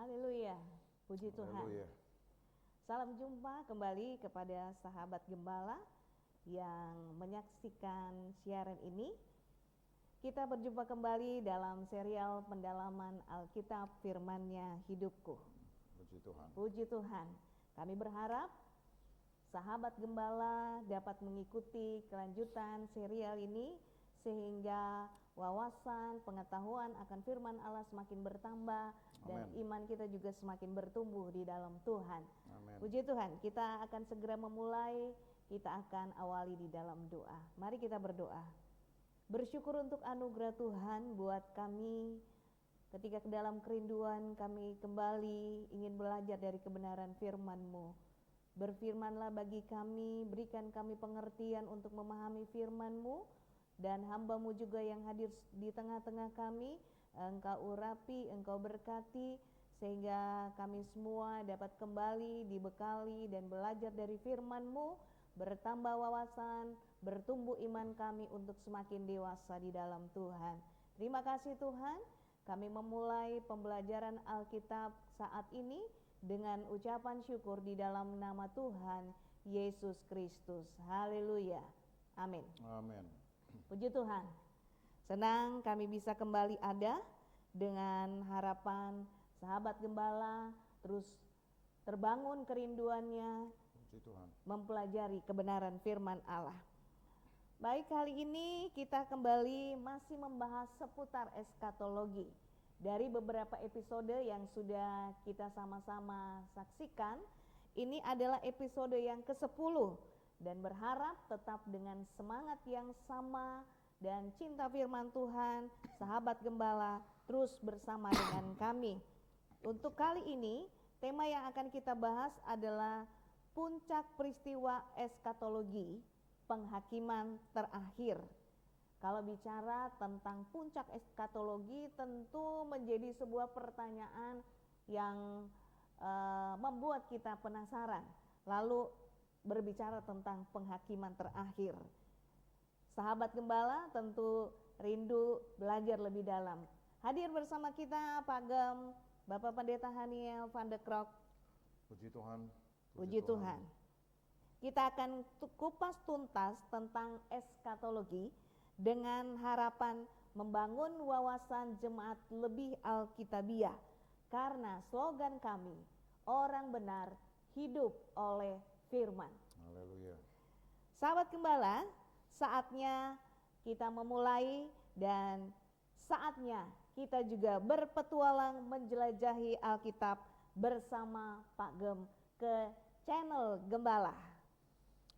Haleluya, puji Tuhan. Haleluya. Salam jumpa kembali kepada sahabat gembala yang menyaksikan siaran ini. Kita berjumpa kembali dalam serial pendalaman Alkitab Firman-Nya Hidupku. Puji Tuhan. Puji Tuhan. Kami berharap sahabat gembala dapat mengikuti kelanjutan serial ini sehingga wawasan, pengetahuan akan firman Allah semakin bertambah. Amen. Dan iman kita juga semakin bertumbuh di dalam Tuhan. Amen. Puji Tuhan, kita akan segera memulai, kita akan awali di dalam doa. Mari kita berdoa. Bersyukur untuk anugerah Tuhan buat kami ketika ke dalam kerinduan kami kembali ingin belajar dari kebenaran firman-Mu. Berfirmanlah bagi kami, berikan kami pengertian untuk memahami firman-Mu. Dan hamba-Mu juga yang hadir di tengah-tengah kami, Engkau urapi, Engkau berkati, sehingga kami semua dapat kembali dibekali dan belajar dari firman-Mu, bertambah wawasan, bertumbuh iman kami untuk semakin dewasa di dalam Tuhan. Terima kasih Tuhan, kami memulai pembelajaran Alkitab saat ini dengan ucapan syukur di dalam nama Tuhan Yesus Kristus. Haleluya. Amin. Amin. Puji Tuhan, senang kami bisa kembali ada dengan harapan sahabat gembala terus terbangun kerinduannya. Puji Tuhan. Mempelajari kebenaran firman Allah. Baik, kali ini kita kembali masih membahas seputar eskatologi. Dari beberapa episode yang sudah kita sama-sama saksikan, ini adalah episode yang ke-10. Dan berharap tetap dengan semangat yang sama dan cinta firman Tuhan, sahabat gembala terus bersama dengan kami. Untuk kali ini, tema yang akan kita bahas adalah puncak peristiwa eskatologi, penghakiman terakhir. Kalau bicara tentang puncak eskatologi, tentu menjadi sebuah pertanyaan yang membuat kita penasaran. Lalu berbicara tentang penghakiman terakhir. Sahabat gembala tentu rindu belajar lebih dalam. Hadir bersama kita Pak Gem, Bapak Pendeta Haniel van de Krok. Puji Tuhan. Puji Tuhan. Kita akan kupas tuntas tentang eskatologi dengan harapan membangun wawasan jemaat lebih alkitabiah. Karena slogan kami, orang benar hidup oleh firman. Haleluya. Sahabat gembala, saatnya kita memulai dan saatnya kita juga berpetualang menjelajahi Alkitab bersama Pak Gem ke channel Gembala.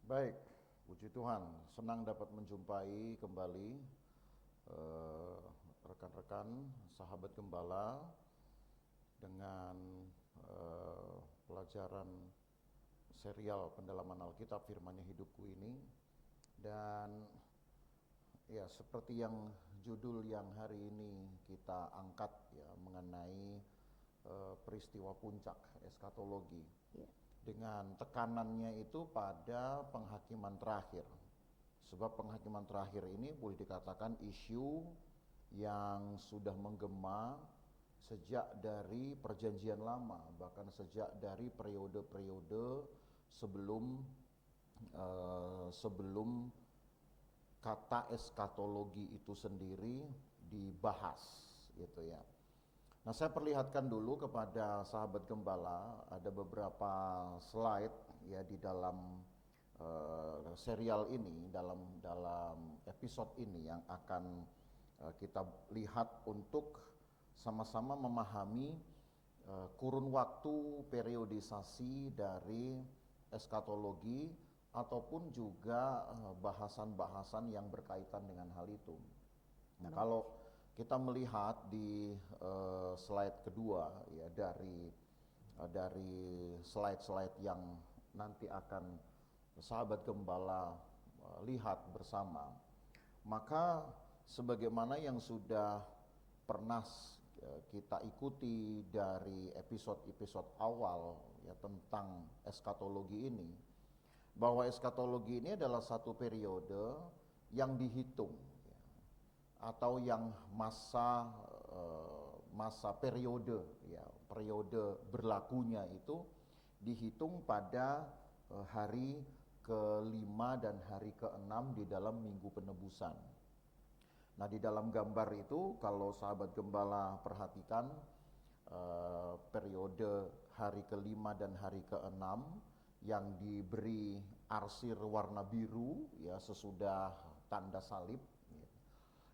Baik, puji Tuhan, senang dapat menjumpai kembali rekan-rekan sahabat gembala dengan pelajaran serial pendalaman Alkitab Firman-Nya Hidupku ini. Dan ya, seperti yang judul yang hari ini kita angkat ya, mengenai peristiwa puncak eskatologi, dengan tekanannya itu pada penghakiman terakhir. Sebab penghakiman terakhir ini boleh dikatakan isu yang sudah menggema sejak dari perjanjian lama, bahkan sejak dari periode-periode sebelum kata eskatologi itu sendiri dibahas, gitu ya. Nah, saya perlihatkan dulu kepada sahabat gembala ada beberapa slide ya di dalam serial ini, dalam episode ini yang akan kita lihat untuk sama-sama memahami kurun waktu periodisasi dari eskatologi ataupun juga bahasan-bahasan yang berkaitan dengan hal itu. Nah, kalau kita melihat di slide kedua ya, dari slide-slide yang nanti akan sahabat gembala lihat bersama, maka sebagaimana yang sudah pernah kita ikuti dari episode-episode awal ya tentang eskatologi ini, bahwa eskatologi ini adalah satu periode yang dihitung ya, atau yang masa periode, ya, periode berlakunya itu dihitung pada hari ke-5 dan hari ke-6 di dalam Minggu Penebusan. Nah, di dalam gambar itu kalau sahabat gembala perhatikan periode hari ke-5 dan hari ke-6 yang diberi arsir warna biru, ya, sesudah tanda salib.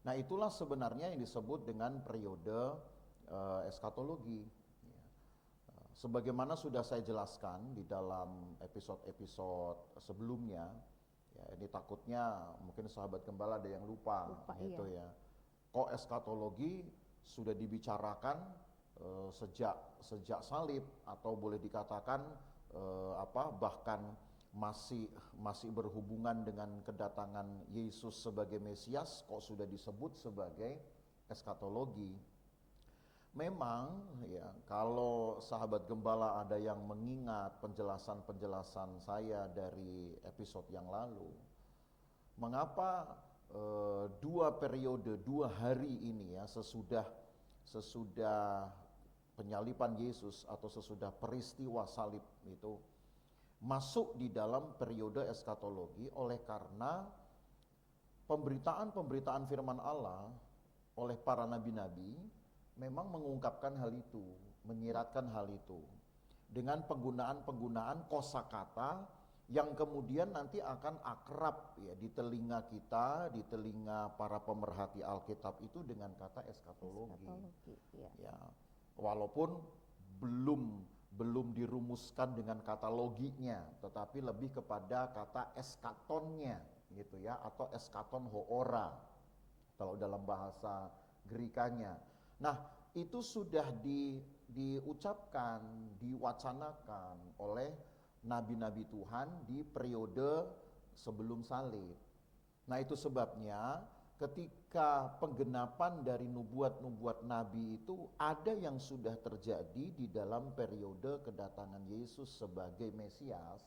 Nah, itulah sebenarnya yang disebut dengan periode eskatologi. Sebagaimana sudah saya jelaskan di dalam episode-episode sebelumnya, ya, ini takutnya mungkin sahabat gembala ada yang lupa gitu, iya. ya. Kok eskatologi sudah dibicarakan sejak salib, atau boleh dikatakan bahkan masih berhubungan dengan kedatangan Yesus sebagai Mesias, kok sudah disebut sebagai eskatologi. Memang, ya, kalau sahabat gembala ada yang mengingat penjelasan-penjelasan saya dari episode yang lalu, mengapa dua periode, 2 hari ini, ya, sesudah penyaliban Yesus atau sesudah peristiwa salib itu masuk di dalam periode eskatologi, oleh karena pemberitaan firman Allah oleh para nabi-nabi memang mengungkapkan hal itu, menyiratkan hal itu dengan penggunaan kosakata yang kemudian nanti akan akrab, ya, di telinga kita, di telinga para pemerhati Alkitab itu dengan kata eskatologi. Ya, walaupun belum dirumuskan dengan kata loginya, tetapi lebih kepada kata eskatonnya, gitu ya, atau eskaton hoora kalau dalam bahasa Grekanya. Nah, itu sudah diucapkan, diwacanakan oleh nabi-nabi Tuhan di periode sebelum salib. Nah, itu sebabnya ketika penggenapan dari nubuat-nubuat nabi itu ada yang sudah terjadi di dalam periode kedatangan Yesus sebagai Mesias,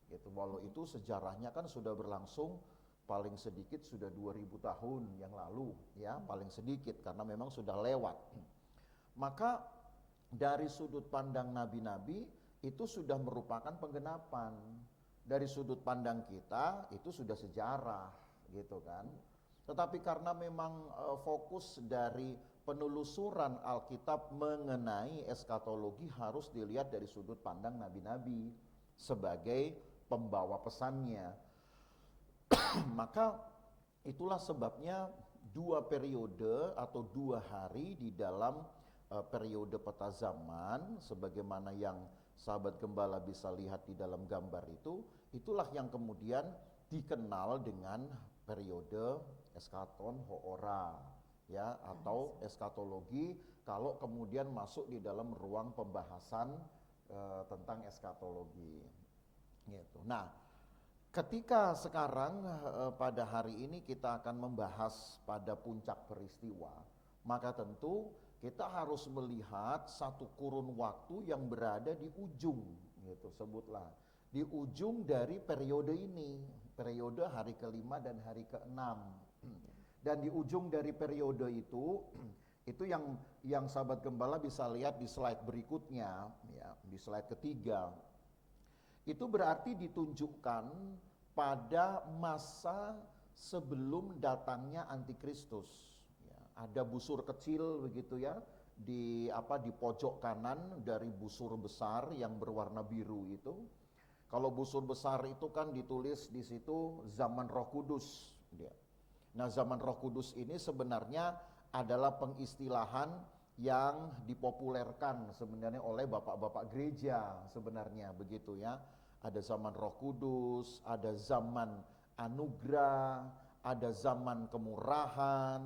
gitu. Walau itu sejarahnya kan sudah berlangsung paling sedikit sudah 2000 tahun yang lalu, ya, paling sedikit, karena memang sudah lewat. Maka dari sudut pandang nabi-nabi itu sudah merupakan penggenapan. Dari sudut pandang kita itu sudah sejarah, gitu kan. Tetapi karena memang fokus dari penelusuran Alkitab mengenai eskatologi harus dilihat dari sudut pandang nabi-nabi sebagai pembawa pesannya. Maka itulah sebabnya 2 periode atau 2 hari di dalam periode peta zaman, sebagaimana yang sahabat gembala bisa lihat di dalam gambar itu, itulah yang kemudian dikenal dengan periode eskaton hoora, ya, atau eskatologi kalau kemudian masuk di dalam ruang pembahasan tentang eskatologi, gitu. Nah, ketika sekarang pada hari ini kita akan membahas pada puncak peristiwa, maka tentu kita harus melihat satu kurun waktu yang berada di ujung, gitu, sebutlah di ujung dari periode ini, periode hari ke-5 dan hari ke-6. Dan di ujung dari periode itu yang sahabat gembala bisa lihat di slide berikutnya, ya, di slide ketiga. Itu berarti ditunjukkan pada masa sebelum datangnya Antikristus. Ya, ada busur kecil begitu, ya, di pojok kanan dari busur besar yang berwarna biru itu. Kalau busur besar itu kan ditulis di situ zaman Roh Kudus. Nah, zaman Roh Kudus ini sebenarnya adalah pengistilahan yang dipopulerkan sebenarnya oleh bapak-bapak gereja sebenarnya begitu, ya. Ada zaman Roh Kudus, ada zaman anugerah, ada zaman kemurahan,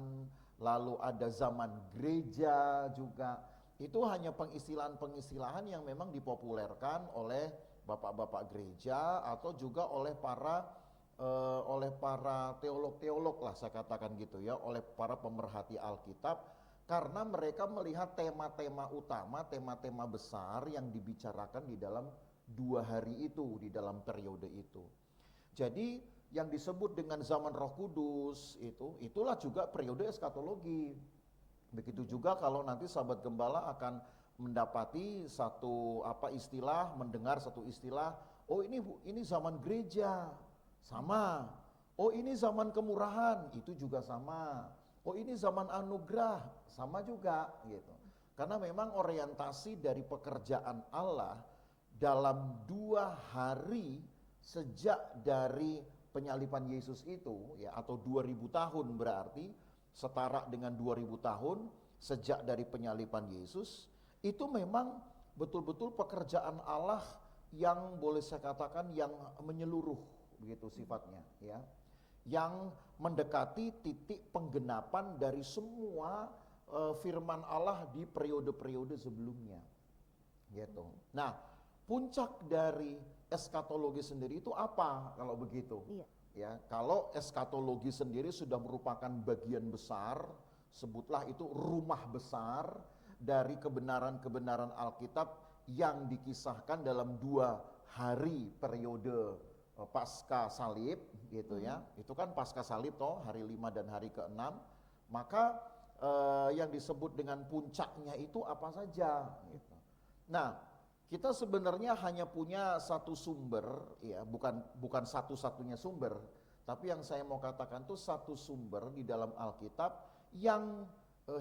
lalu ada zaman gereja juga. Itu hanya pengistilahan-pengistilahan yang memang dipopulerkan oleh bapak-bapak gereja atau juga oleh para teolog-teolog lah saya katakan gitu, ya, oleh para pemerhati Alkitab, karena mereka melihat tema-tema utama, tema-tema besar yang dibicarakan di dalam 2 hari itu, di dalam periode itu. Jadi yang disebut dengan zaman Roh Kudus itulah juga periode eskatologi. Begitu juga kalau nanti sahabat gembala akan mendapati satu istilah, mendengar satu istilah, oh ini zaman gereja, sama. Oh ini zaman kemurahan, itu juga sama. Oh ini zaman anugerah, sama juga gitu. Karena memang orientasi dari pekerjaan Allah dalam 2 hari sejak dari penyaliban Yesus itu, ya, atau 2000 tahun berarti setara dengan 2000 tahun sejak dari penyaliban Yesus, itu memang betul-betul pekerjaan Allah yang boleh saya katakan yang menyeluruh begitu sifatnya, ya. Yang mendekati titik penggenapan dari semua firman Allah di periode-periode sebelumnya. Gitu. Nah, puncak dari eskatologi sendiri itu apa kalau begitu? Iya. Ya, kalau eskatologi sendiri sudah merupakan bagian besar, sebutlah itu rumah besar dari kebenaran-kebenaran Alkitab yang dikisahkan dalam 2 hari periode pasca salib gitu ya. Itu kan pasca salib toh, hari 5 dan hari ke-6. Maka yang disebut dengan puncaknya itu apa saja gitu. Nah, kita sebenarnya hanya punya satu sumber, ya, bukan satu-satunya sumber, tapi yang saya mau katakan tuh satu sumber di dalam Alkitab yang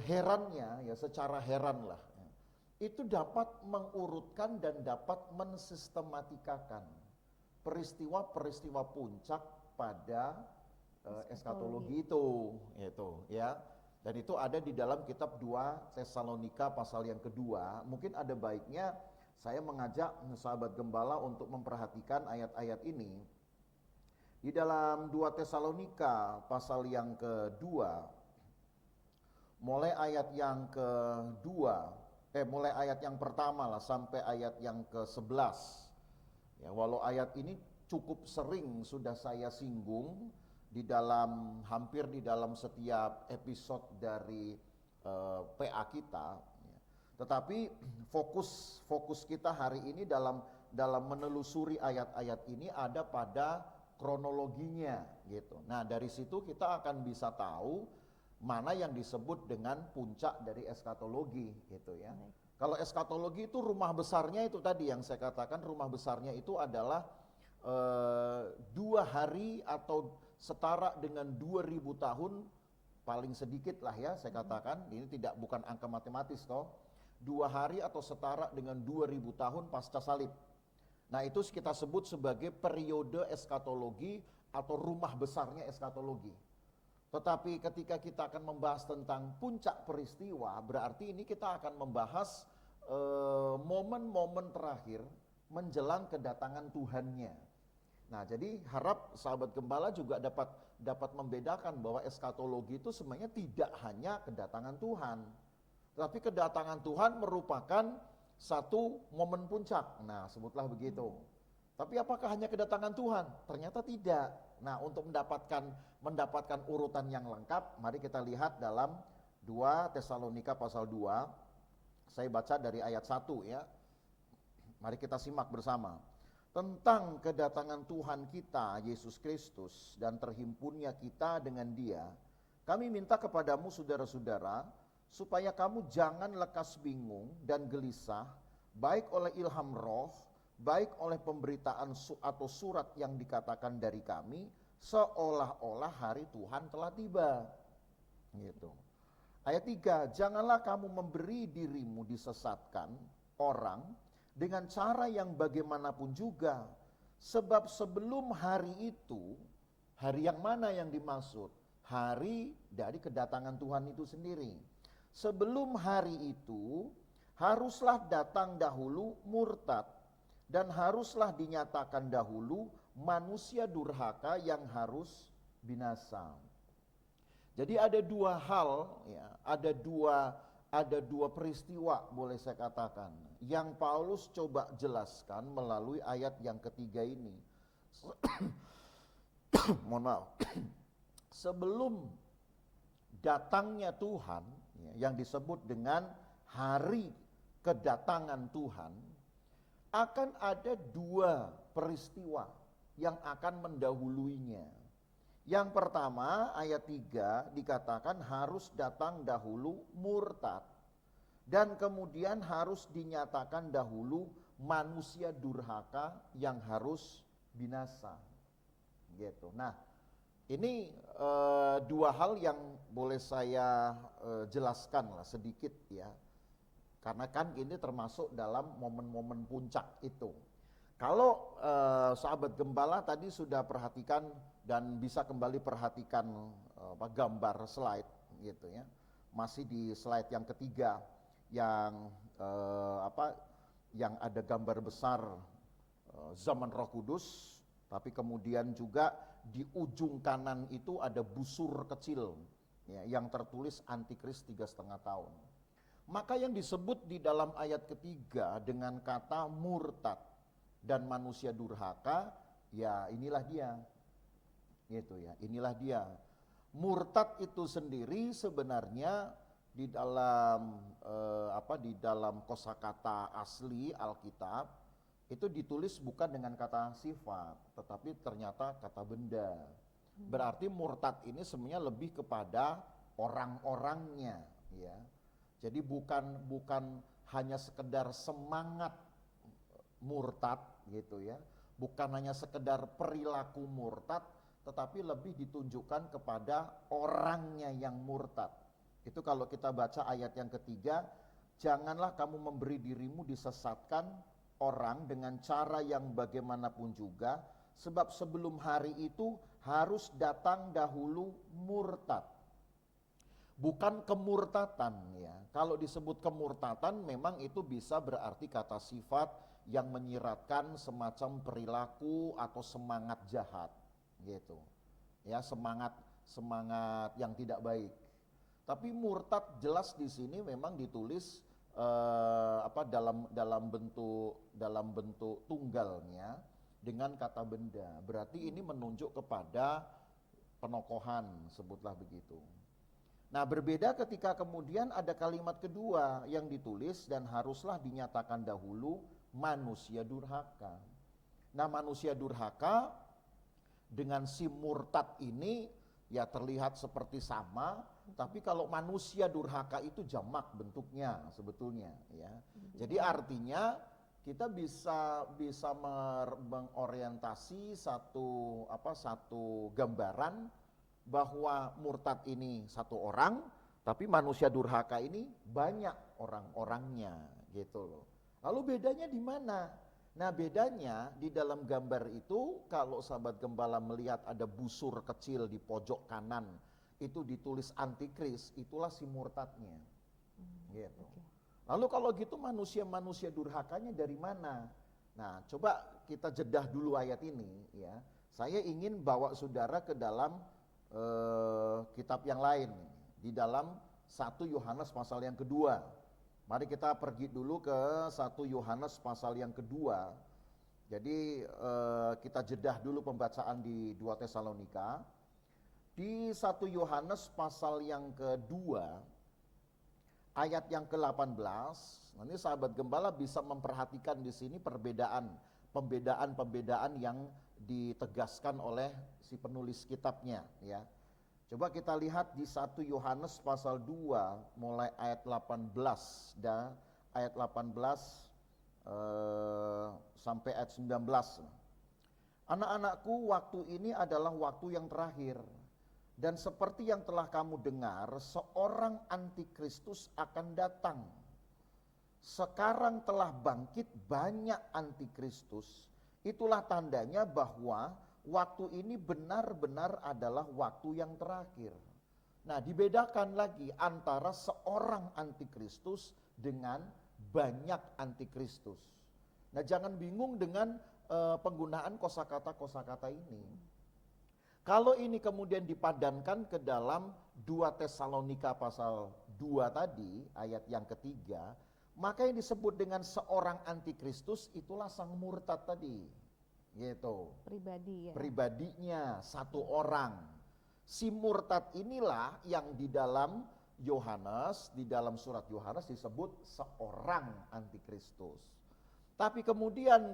herannya, ya, secara heran lah, ya, itu dapat mengurutkan dan dapat mensistematikakan peristiwa-peristiwa puncak pada eskatologi itu, ya. Dan itu ada di dalam kitab 2 Tesalonika pasal yang kedua. Mungkin ada baiknya saya mengajak sahabat gembala untuk memperhatikan ayat-ayat ini. Di dalam 2 Tesalonika pasal yang kedua, mulai ayat yang mulai ayat yang pertama lah sampai ayat yang ke-11. Ya, walau ayat ini cukup sering sudah saya singgung hampir di dalam setiap episode dari PA kita, ya. Tetapi fokus kita hari ini dalam menelusuri ayat-ayat ini ada pada kronologinya gitu. Nah, dari situ kita akan bisa tahu mana yang disebut dengan puncak dari eskatologi gitu ya. Kalau eskatologi itu rumah besarnya itu tadi yang saya katakan, rumah besarnya itu adalah 2 hari atau setara dengan 2000 tahun paling sedikit lah ya saya katakan. Ini bukan angka matematis toh. 2 hari atau setara dengan 2000 tahun pasca salib. Nah, itu kita sebut sebagai periode eskatologi atau rumah besarnya eskatologi. Tetapi ketika kita akan membahas tentang puncak peristiwa, berarti ini kita akan membahas momen-momen terakhir menjelang kedatangan Tuhannya. Nah, jadi harap sahabat gembala juga dapat membedakan bahwa eskatologi itu sebenarnya tidak hanya kedatangan Tuhan, tapi kedatangan Tuhan merupakan satu momen puncak. Nah, sebutlah begitu. Tapi apakah hanya kedatangan Tuhan? Ternyata tidak. Nah, untuk mendapatkan urutan yang lengkap, mari kita lihat dalam 2 Tesalonika pasal 2. Saya baca dari ayat 1 ya. Mari kita simak bersama. Tentang kedatangan Tuhan kita Yesus Kristus dan terhimpunnya kita dengan Dia, kami minta kepadamu saudara-saudara, supaya kamu jangan lekas bingung dan gelisah, baik oleh ilham roh, baik oleh pemberitaan atau surat yang dikatakan dari kami, seolah-olah hari Tuhan telah tiba. Gitu. Ayat 3, janganlah kamu memberi dirimu disesatkan orang dengan cara yang bagaimanapun juga, sebab sebelum hari itu, hari yang mana yang dimaksud? Hari dari kedatangan Tuhan itu sendiri. Sebelum hari itu, haruslah datang dahulu murtad, dan haruslah dinyatakan dahulu manusia durhaka yang harus binasa. Jadi ada 2 hal, ya, ada dua peristiwa boleh saya katakan yang Paulus coba jelaskan melalui ayat yang ketiga ini. Mohon maaf. Sebelum datangnya Tuhan, ya, yang disebut dengan hari kedatangan Tuhan, akan ada 2 peristiwa yang akan mendahuluinya. Yang pertama ayat 3 dikatakan harus datang dahulu murtad. Dan kemudian harus dinyatakan dahulu manusia durhaka yang harus binasa. Gitu. Nah, ini dua hal yang boleh saya jelaskan lah sedikit ya. Karena kan ini termasuk dalam momen-momen puncak itu. Kalau sahabat gembala tadi sudah perhatikan dan bisa kembali perhatikan gambar slide gitu ya. Masih di slide yang ketiga yang yang ada gambar besar zaman Roh Kudus, tapi kemudian juga di ujung kanan itu ada busur kecil ya, yang tertulis Antikris 3,5 tahun. Maka yang disebut di dalam ayat ketiga dengan kata murtad dan manusia durhaka, ya inilah dia. Gitu ya, inilah dia. Murtad itu sendiri sebenarnya di dalam kosakata asli Alkitab itu ditulis bukan dengan kata sifat, tetapi ternyata kata benda. Berarti murtad ini sebenarnya lebih kepada orang-orangnya, ya. Jadi bukan hanya sekedar semangat murtad gitu ya, bukan hanya sekedar perilaku murtad, tetapi lebih ditunjukkan kepada orangnya yang murtad. Itu kalau kita baca ayat yang ketiga, janganlah kamu memberi dirimu disesatkan orang dengan cara yang bagaimanapun juga, sebab sebelum hari itu harus datang dahulu murtad. Bukan kemurtatan ya. Kalau disebut kemurtatan memang itu bisa berarti kata sifat yang menyiratkan semacam perilaku atau semangat jahat gitu. Ya, semangat yang tidak baik. Tapi murtad jelas di sini memang ditulis dalam bentuk tunggalnya dengan kata benda. Berarti ini menunjuk kepada penokohan, sebutlah begitu. Nah, berbeda ketika kemudian ada kalimat kedua yang ditulis dan haruslah dinyatakan dahulu manusia durhaka. Nah, manusia durhaka dengan si murtad ini ya terlihat seperti sama, tapi kalau manusia durhaka itu jamak bentuknya sebetulnya ya. Jadi artinya kita bisa mengorientasi satu gambaran bahwa murtad ini satu orang, tapi manusia durhaka ini banyak orang-orangnya gitu loh. Lalu bedanya di mana? Nah, bedanya di dalam gambar itu kalau sahabat gembala melihat ada busur kecil di pojok kanan, itu ditulis Antikris, itulah si murtadnya. Gitu. Lalu kalau gitu manusia-manusia durhakanya dari mana? Nah, coba kita jedah dulu ayat ini ya. Saya ingin bawa saudara ke dalam kitab yang lain, di dalam 1 Yohanes pasal yang kedua. Mari kita pergi dulu ke 1 Yohanes pasal yang kedua. Jadi kita jedah dulu pembacaan di 2 Tesalonika. Di 1 Yohanes pasal yang kedua, ayat yang ke-18, nanti sahabat gembala bisa memperhatikan di sini pembedaan yang ditegaskan oleh si penulis kitabnya ya. Coba kita lihat di 1 Yohanes pasal 2 mulai ayat 18 dan ayat 18 sampai ayat 19. Anak-anakku, waktu ini adalah waktu yang terakhir. Dan seperti yang telah kamu dengar, seorang antikristus akan datang. Sekarang telah bangkit banyak antikristus. Itulah tandanya bahwa waktu ini benar-benar adalah waktu yang terakhir. Nah, dibedakan lagi antara seorang antikristus dengan banyak antikristus. Nah, jangan bingung dengan penggunaan kosakata ini. Kalau ini kemudian dipadankan ke dalam 2 Tesalonika pasal 2 tadi, ayat yang ketiga, maka yang disebut dengan seorang antikristus itulah sang murtad tadi. Gitu. Pribadi ya. Pribadinya satu orang. Si murtad inilah yang di dalam Yohanes, di dalam surat Yohanes disebut seorang antikristus. Tapi kemudian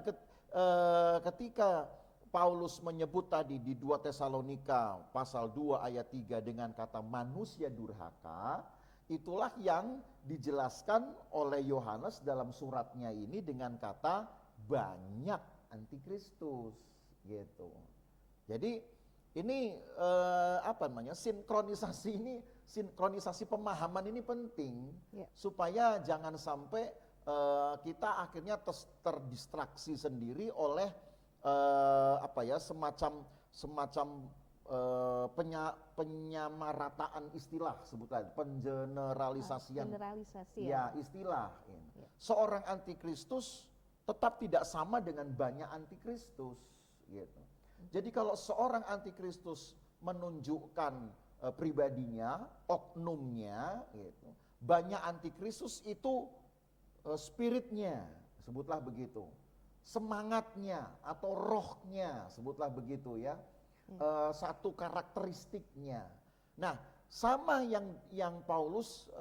ketika Paulus menyebut tadi di 2 Tesalonika pasal 2 ayat 3 dengan kata manusia durhaka, itulah yang dijelaskan oleh Yohanes dalam suratnya ini dengan kata banyak antikristus gitu. Jadi ini sinkronisasi pemahaman ini penting supaya jangan sampai kita akhirnya terdistraksi sendiri oleh semacam penyamarataan istilah, sebutlah pengeneralisasian istilah. Seorang antikristus tetap tidak sama dengan banyak antikristus gitu. Jadi kalau seorang antikristus menunjukkan pribadinya, oknumnya gitu, banyak antikristus itu spiritnya, sebutlah begitu, semangatnya atau rohnya, sebutlah begitu ya, satu karakteristiknya. Nah, sama yang Paulus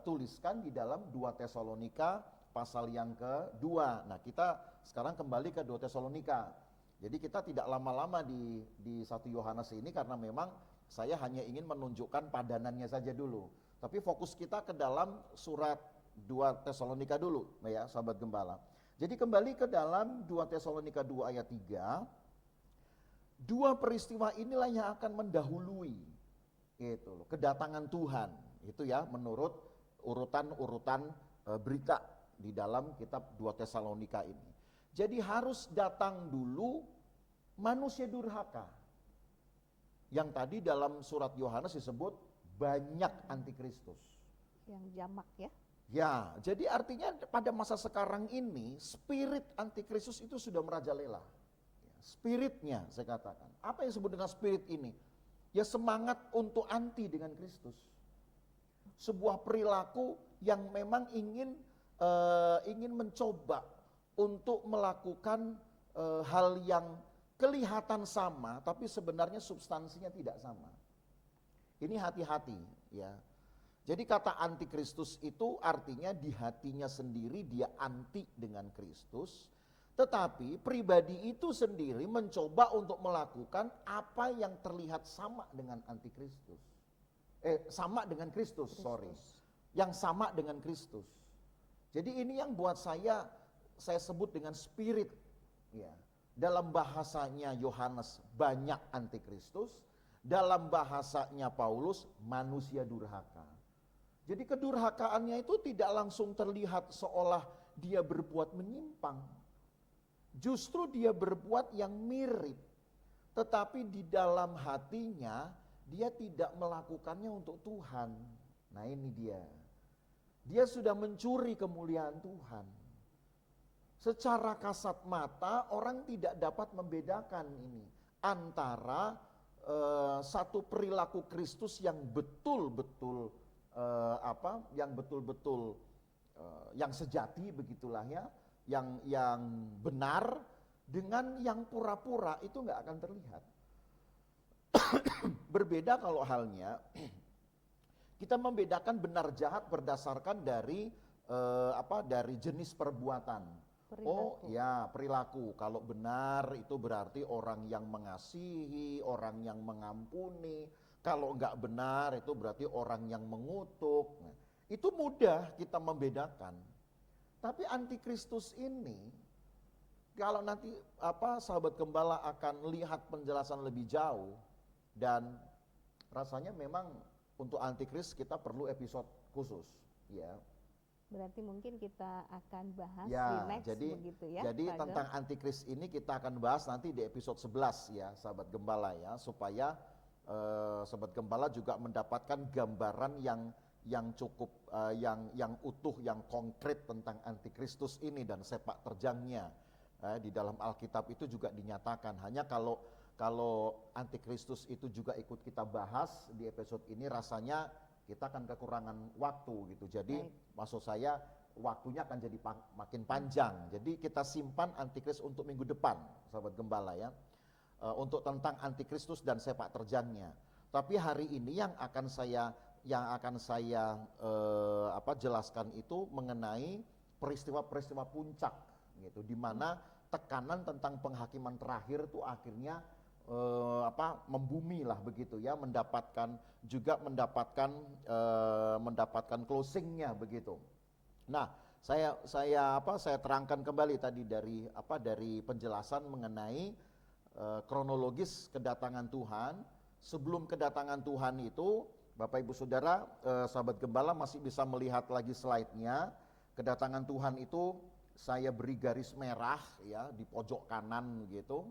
tuliskan di dalam 2 Tesalonika pasal yang kedua. Nah, kita sekarang kembali ke 2 Tesalonika. Jadi kita tidak lama-lama di 1 Yohanes ini karena memang saya hanya ingin menunjukkan padanannya saja dulu. Tapi fokus kita ke dalam surat 2 Tesalonika dulu ya sahabat gembala. Jadi kembali ke dalam 2 Tesalonika 2 ayat 3, dua peristiwa inilah yang akan mendahului gitu loh, kedatangan Tuhan. Itu ya menurut urutan-urutan berita di dalam kitab 2 Tesalonika ini. Jadi harus datang dulu manusia durhaka. Yang tadi dalam surat Yohanes disebut banyak antikristus. Yang jamak ya. Ya, jadi artinya pada masa sekarang ini spirit antikristus itu sudah merajalela. Spiritnya saya katakan. Apa yang disebut dengan spirit ini? Ya semangat untuk anti dengan Kristus. Sebuah perilaku yang memang ingin mencoba untuk melakukan hal yang kelihatan sama tapi sebenarnya substansinya tidak sama. Ini hati-hati ya. Jadi kata antikristus itu artinya di hatinya sendiri dia anti dengan Kristus, tetapi pribadi itu sendiri mencoba untuk melakukan apa yang terlihat sama dengan antikristus. Sama dengan Kristus, sorry. Yang sama dengan Kristus. Jadi ini yang buat saya sebut dengan spirit ya. Dalam bahasanya Yohanes banyak antikristus, dalam bahasanya Paulus manusia durhaka. Jadi kedurhakaannya itu tidak langsung terlihat seolah dia berbuat menyimpang. Justru dia berbuat yang mirip. Tetapi di dalam hatinya dia tidak melakukannya untuk Tuhan. Nah ini dia. Dia sudah mencuri kemuliaan Tuhan. Secara kasat mata orang tidak dapat membedakan ini antara satu perilaku Kristus yang betul-betul yang sejati begitulah ya, yang benar dengan yang pura-pura itu nggak akan terlihat. Berbeda kalau halnya kita membedakan benar jahat berdasarkan dari jenis perbuatan. Oh ya, perilaku. Kalau benar itu berarti orang yang mengasihi, orang yang mengampuni. Kalau enggak benar itu berarti orang yang mengutuk. Nah, itu mudah kita membedakan. Tapi antikristus ini, kalau nanti sahabat gembala akan lihat penjelasan lebih jauh, dan rasanya memang untuk antikris kita perlu episode khusus, ya. Berarti mungkin kita akan bahas ya, di next begitu ya. Jadi tentang antikris ini kita akan bahas nanti di episode 11 ya, sahabat gembala ya, supaya sahabat gembala juga mendapatkan gambaran yang cukup yang utuh, yang konkret tentang antikristus ini dan sepak terjangnya. Di dalam Alkitab itu juga dinyatakan. Hanya kalau antikristus itu juga ikut kita bahas di episode ini, rasanya kita akan kekurangan waktu gitu. Jadi maksud saya waktunya akan jadi makin panjang. Jadi kita simpan antikris untuk minggu depan, sahabat gembala ya. Untuk tentang antikristus dan sepak terjangnya. Tapi hari ini yang akan saya jelaskan itu mengenai peristiwa-peristiwa puncak gitu, di mana tekanan tentang penghakiman terakhir itu akhirnya membumi lah begitu ya, mendapatkan mendapatkan closingnya begitu. Nah, saya terangkan kembali tadi dari penjelasan mengenai kronologis kedatangan Tuhan. Sebelum kedatangan Tuhan itu, Bapak Ibu Saudara, sahabat gembala masih bisa melihat lagi slide-nya. Kedatangan Tuhan itu saya beri garis merah ya di pojok kanan gitu.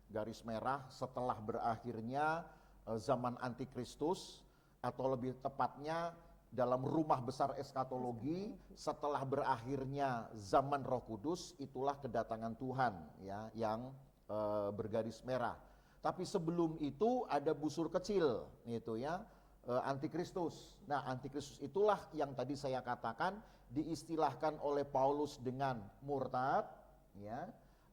Garis merah setelah berakhirnya zaman antikristus, atau lebih tepatnya dalam rumah besar eskatologi, setelah berakhirnya zaman Roh Kudus, itulah kedatangan Tuhan ya yang bergaris merah. Tapi sebelum itu ada busur kecil gitu ya, antikristus. Nah, antikristus itulah yang tadi saya katakan diistilahkan oleh Paulus dengan murtad ya.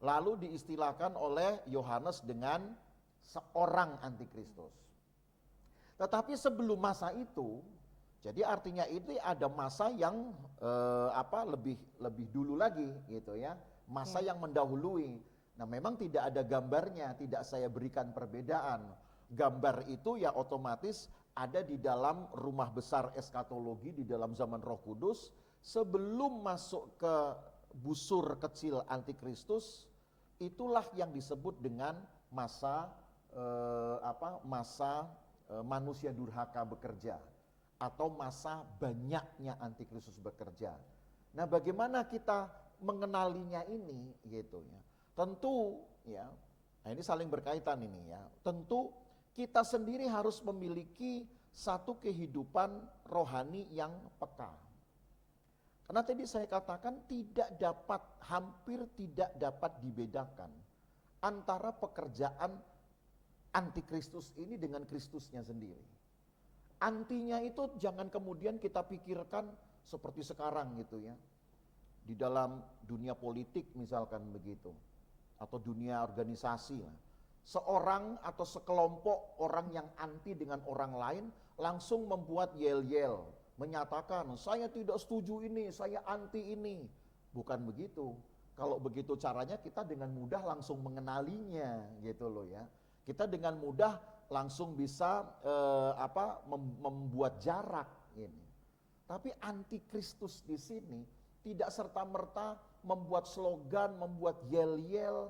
Lalu diistilahkan oleh Yohanes dengan seorang antikristus. Tetapi sebelum masa itu, jadi artinya itu ada masa yang lebih dulu lagi gitu ya, masa yang mendahului. Nah, memang tidak ada gambarnya, tidak saya berikan perbedaan. Gambar itu ya otomatis ada di dalam rumah besar eskatologi di dalam zaman Roh Kudus sebelum masuk ke busur kecil antikristus. Itulah yang disebut dengan masa manusia durhaka bekerja, atau masa banyaknya antikristus bekerja. Nah, bagaimana kita mengenalinya ini gitu ya? Tentu ya, nah ini saling berkaitan ini ya. Tentu kita sendiri harus memiliki satu kehidupan rohani yang peka. Karena tadi saya katakan hampir tidak dapat dibedakan antara pekerjaan antikristus ini dengan Kristusnya sendiri. Antinya itu jangan kemudian kita pikirkan seperti sekarang gitu ya. Di dalam dunia politik misalkan begitu, atau dunia organisasi lah. Seorang atau sekelompok orang yang anti dengan orang lain langsung membuat yel-yel, menyatakan saya tidak setuju ini, saya anti ini. Bukan begitu. Kalau begitu caranya kita dengan mudah langsung mengenalinya gitu loh ya. Kita dengan mudah langsung bisa membuat jarak ini. Tapi antikristus di sini tidak serta-merta membuat slogan, membuat yel-yel,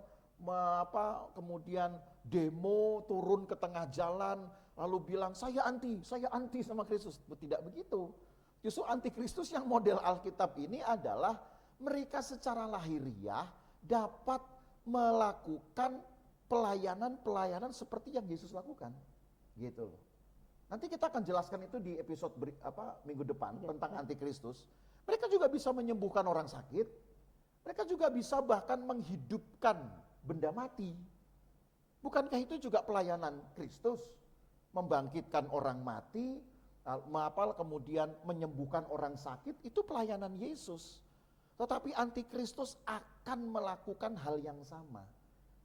kemudian demo turun ke tengah jalan lalu bilang saya anti sama Kristus. Tidak begitu. Justru antikristus yang model Alkitab ini adalah mereka secara lahiriah dapat melakukan pelayanan seperti yang Yesus lakukan. Gitu loh. Nanti kita akan jelaskan itu di episode minggu depan tentang antikristus. Mereka juga bisa menyembuhkan orang sakit. Mereka juga bisa bahkan menghidupkan benda mati. Bukankah itu juga pelayanan Kristus? Membangkitkan orang mati, kemudian menyembuhkan orang sakit, itu pelayanan Yesus. Tetapi antikristus akan melakukan hal yang sama.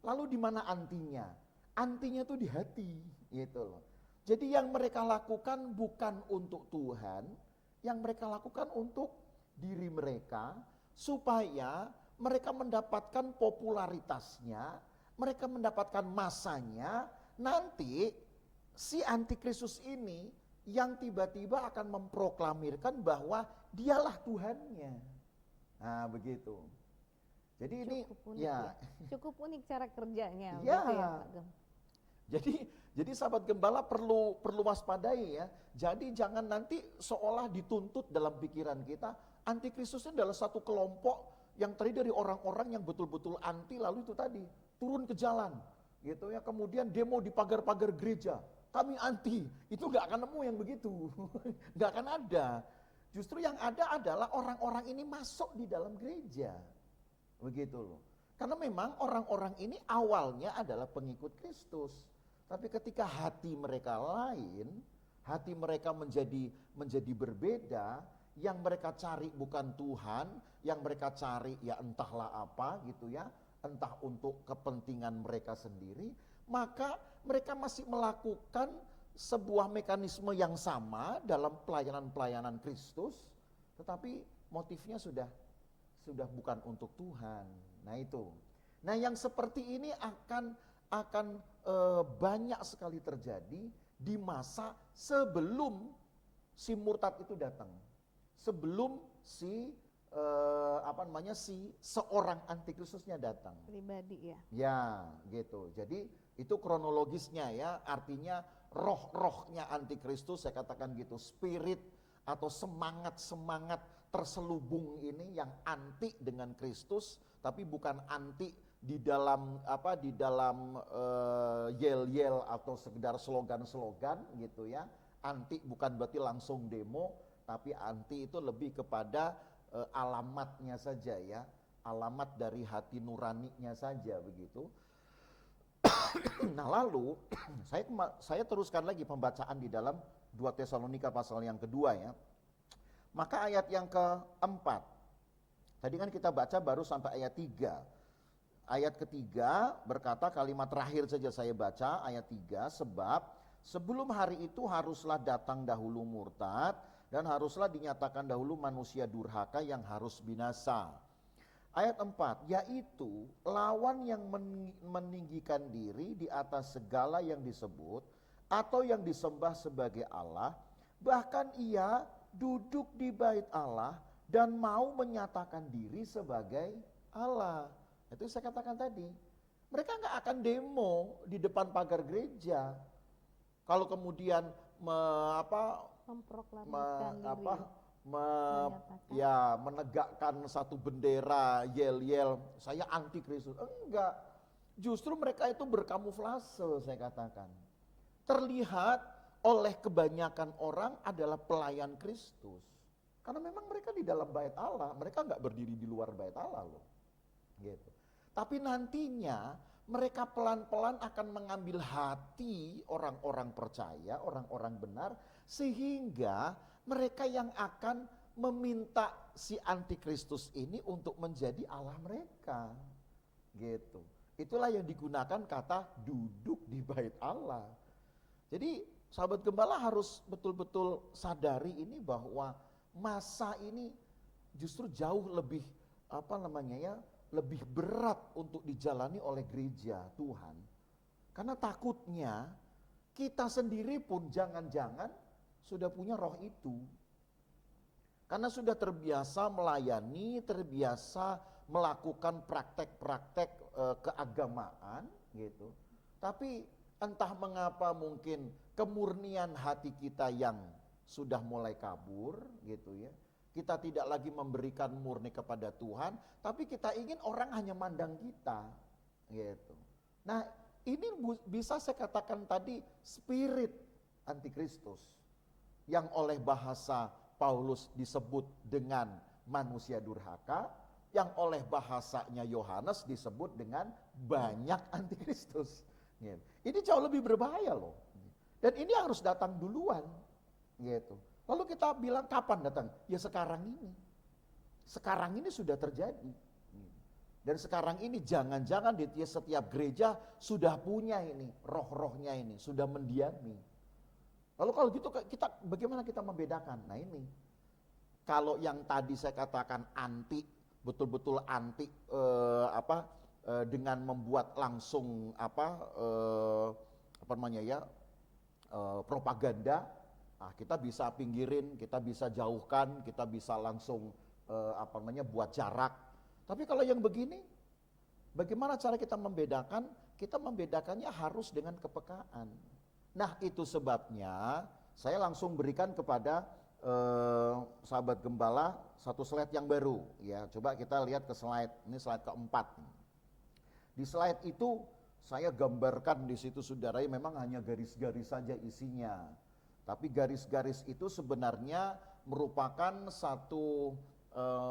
Lalu di mana antinya? Antinya itu di hati, gitu loh. Jadi yang mereka lakukan bukan untuk Tuhan, yang mereka lakukan untuk diri mereka, supaya mereka mendapatkan popularitasnya, mereka mendapatkan masanya. Nanti si antikristus ini yang tiba-tiba akan memproklamirkan bahwa dialah Tuhannya. Nah begitu. Jadi ini ya cukup unik cara kerjanya. Ya. Gitu ya, Pak Gem. Jadi sahabat gembala perlu waspadai ya. Jadi jangan nanti seolah dituntut dalam pikiran kita antikristus ini adalah satu kelompok yang terdiri dari orang-orang yang betul-betul anti, lalu itu tadi turun ke jalan gitu ya, kemudian demo di pagar-pagar gereja, kami anti. Itu gak akan nemu yang begitu. Gak akan ada. Justru yang ada adalah orang-orang ini masuk di dalam gereja. Begitu loh. Karena memang orang-orang ini awalnya adalah pengikut Kristus. Tapi ketika hati mereka lain, hati mereka menjadi berbeda, yang mereka cari bukan Tuhan, yang mereka cari ya entahlah apa gitu ya, entah untuk kepentingan mereka sendiri, maka mereka masih melakukan sebuah mekanisme yang sama dalam pelayanan-pelayanan Kristus, tetapi motifnya sudah bukan untuk Tuhan. Nah itu. Nah, yang seperti ini akan banyak sekali terjadi di masa sebelum si murtad itu datang. Sebelum si si seorang antikristusnya datang. Pribadi ya. Ya, gitu. Jadi itu kronologisnya ya, artinya roh-rohnya antikristus, saya katakan gitu, spirit atau semangat-semangat terselubung ini yang anti dengan Kristus, tapi bukan anti di dalam yel-yel atau sekedar slogan-slogan gitu ya. Anti bukan berarti langsung demo, tapi anti itu lebih kepada alamatnya saja ya, alamat dari hati nuraninya saja begitu. Nah lalu saya teruskan lagi pembacaan di dalam 2 Tesalonika pasal yang kedua ya. Maka ayat yang keempat, tadi kan kita baca baru sampai ayat 3. Ayat ketiga berkata, kalimat terakhir saja saya baca, ayat 3, sebab sebelum hari itu haruslah datang dahulu murtad, dan haruslah dinyatakan dahulu manusia durhaka yang harus binasa. Ayat 4, yaitu lawan yang meninggikan diri di atas segala yang disebut atau yang disembah sebagai Allah, bahkan ia duduk di bait Allah dan mau menyatakan diri sebagai Allah. Itu saya katakan tadi, mereka nggak akan demo di depan pagar gereja. Kalau kemudian Memproklamasikan diri. menegakkan satu bendera, yel-yel, saya anti Kristus. Enggak, justru mereka itu berkamuflase, saya katakan. Terlihat oleh kebanyakan orang adalah pelayan Kristus. Karena memang mereka di dalam bait Allah, mereka enggak berdiri di luar bait Allah loh. Gitu. Tapi nantinya mereka pelan-pelan akan mengambil hati orang-orang percaya, orang-orang benar, sehingga mereka yang akan meminta si antikristus ini untuk menjadi Allah mereka. Gitu. Itulah yang digunakan kata duduk di bait Allah. Jadi sahabat gembala harus betul-betul sadari ini bahwa masa ini justru jauh lebih lebih berat untuk dijalani oleh gereja Tuhan. Karena takutnya kita sendiri pun jangan-jangan sudah punya roh itu. Karena sudah terbiasa melayani, terbiasa melakukan praktek-praktek keagamaan gitu. Tapi entah mengapa mungkin kemurnian hati kita yang sudah mulai kabur gitu ya. Kita tidak lagi memberikan murni kepada Tuhan, tapi kita ingin orang hanya mandang kita gitu. Nah, ini bisa saya katakan tadi spirit antikristus yang oleh bahasa Paulus disebut dengan manusia durhaka, yang oleh bahasanya Yohanes disebut dengan banyak antikristus. Gitu. Ini jauh lebih berbahaya loh. Dan ini harus datang duluan. Gitu. Lalu kita bilang kapan datang? Ya sekarang ini. Sekarang ini sudah terjadi. Dan sekarang ini jangan-jangan di setiap gereja sudah punya ini, roh-rohnya ini, sudah mendiami. Lalu kalau gitu kita bagaimana kita membedakan? Nah ini, kalau yang tadi saya katakan anti, betul-betul anti dengan membuat langsung propaganda. Nah, kita bisa pinggirin, kita bisa jauhkan, kita bisa langsung buat jarak. Tapi kalau yang begini, bagaimana cara kita membedakan? Kita membedakannya harus dengan kepekaan. Nah, itu sebabnya saya langsung berikan kepada sahabat gembala satu slide yang baru. Ya, coba kita lihat ke slide. Ini slide keempat. Di slide itu saya gambarkan di situ saudara, memang hanya garis-garis saja isinya. Tapi garis-garis itu sebenarnya merupakan satu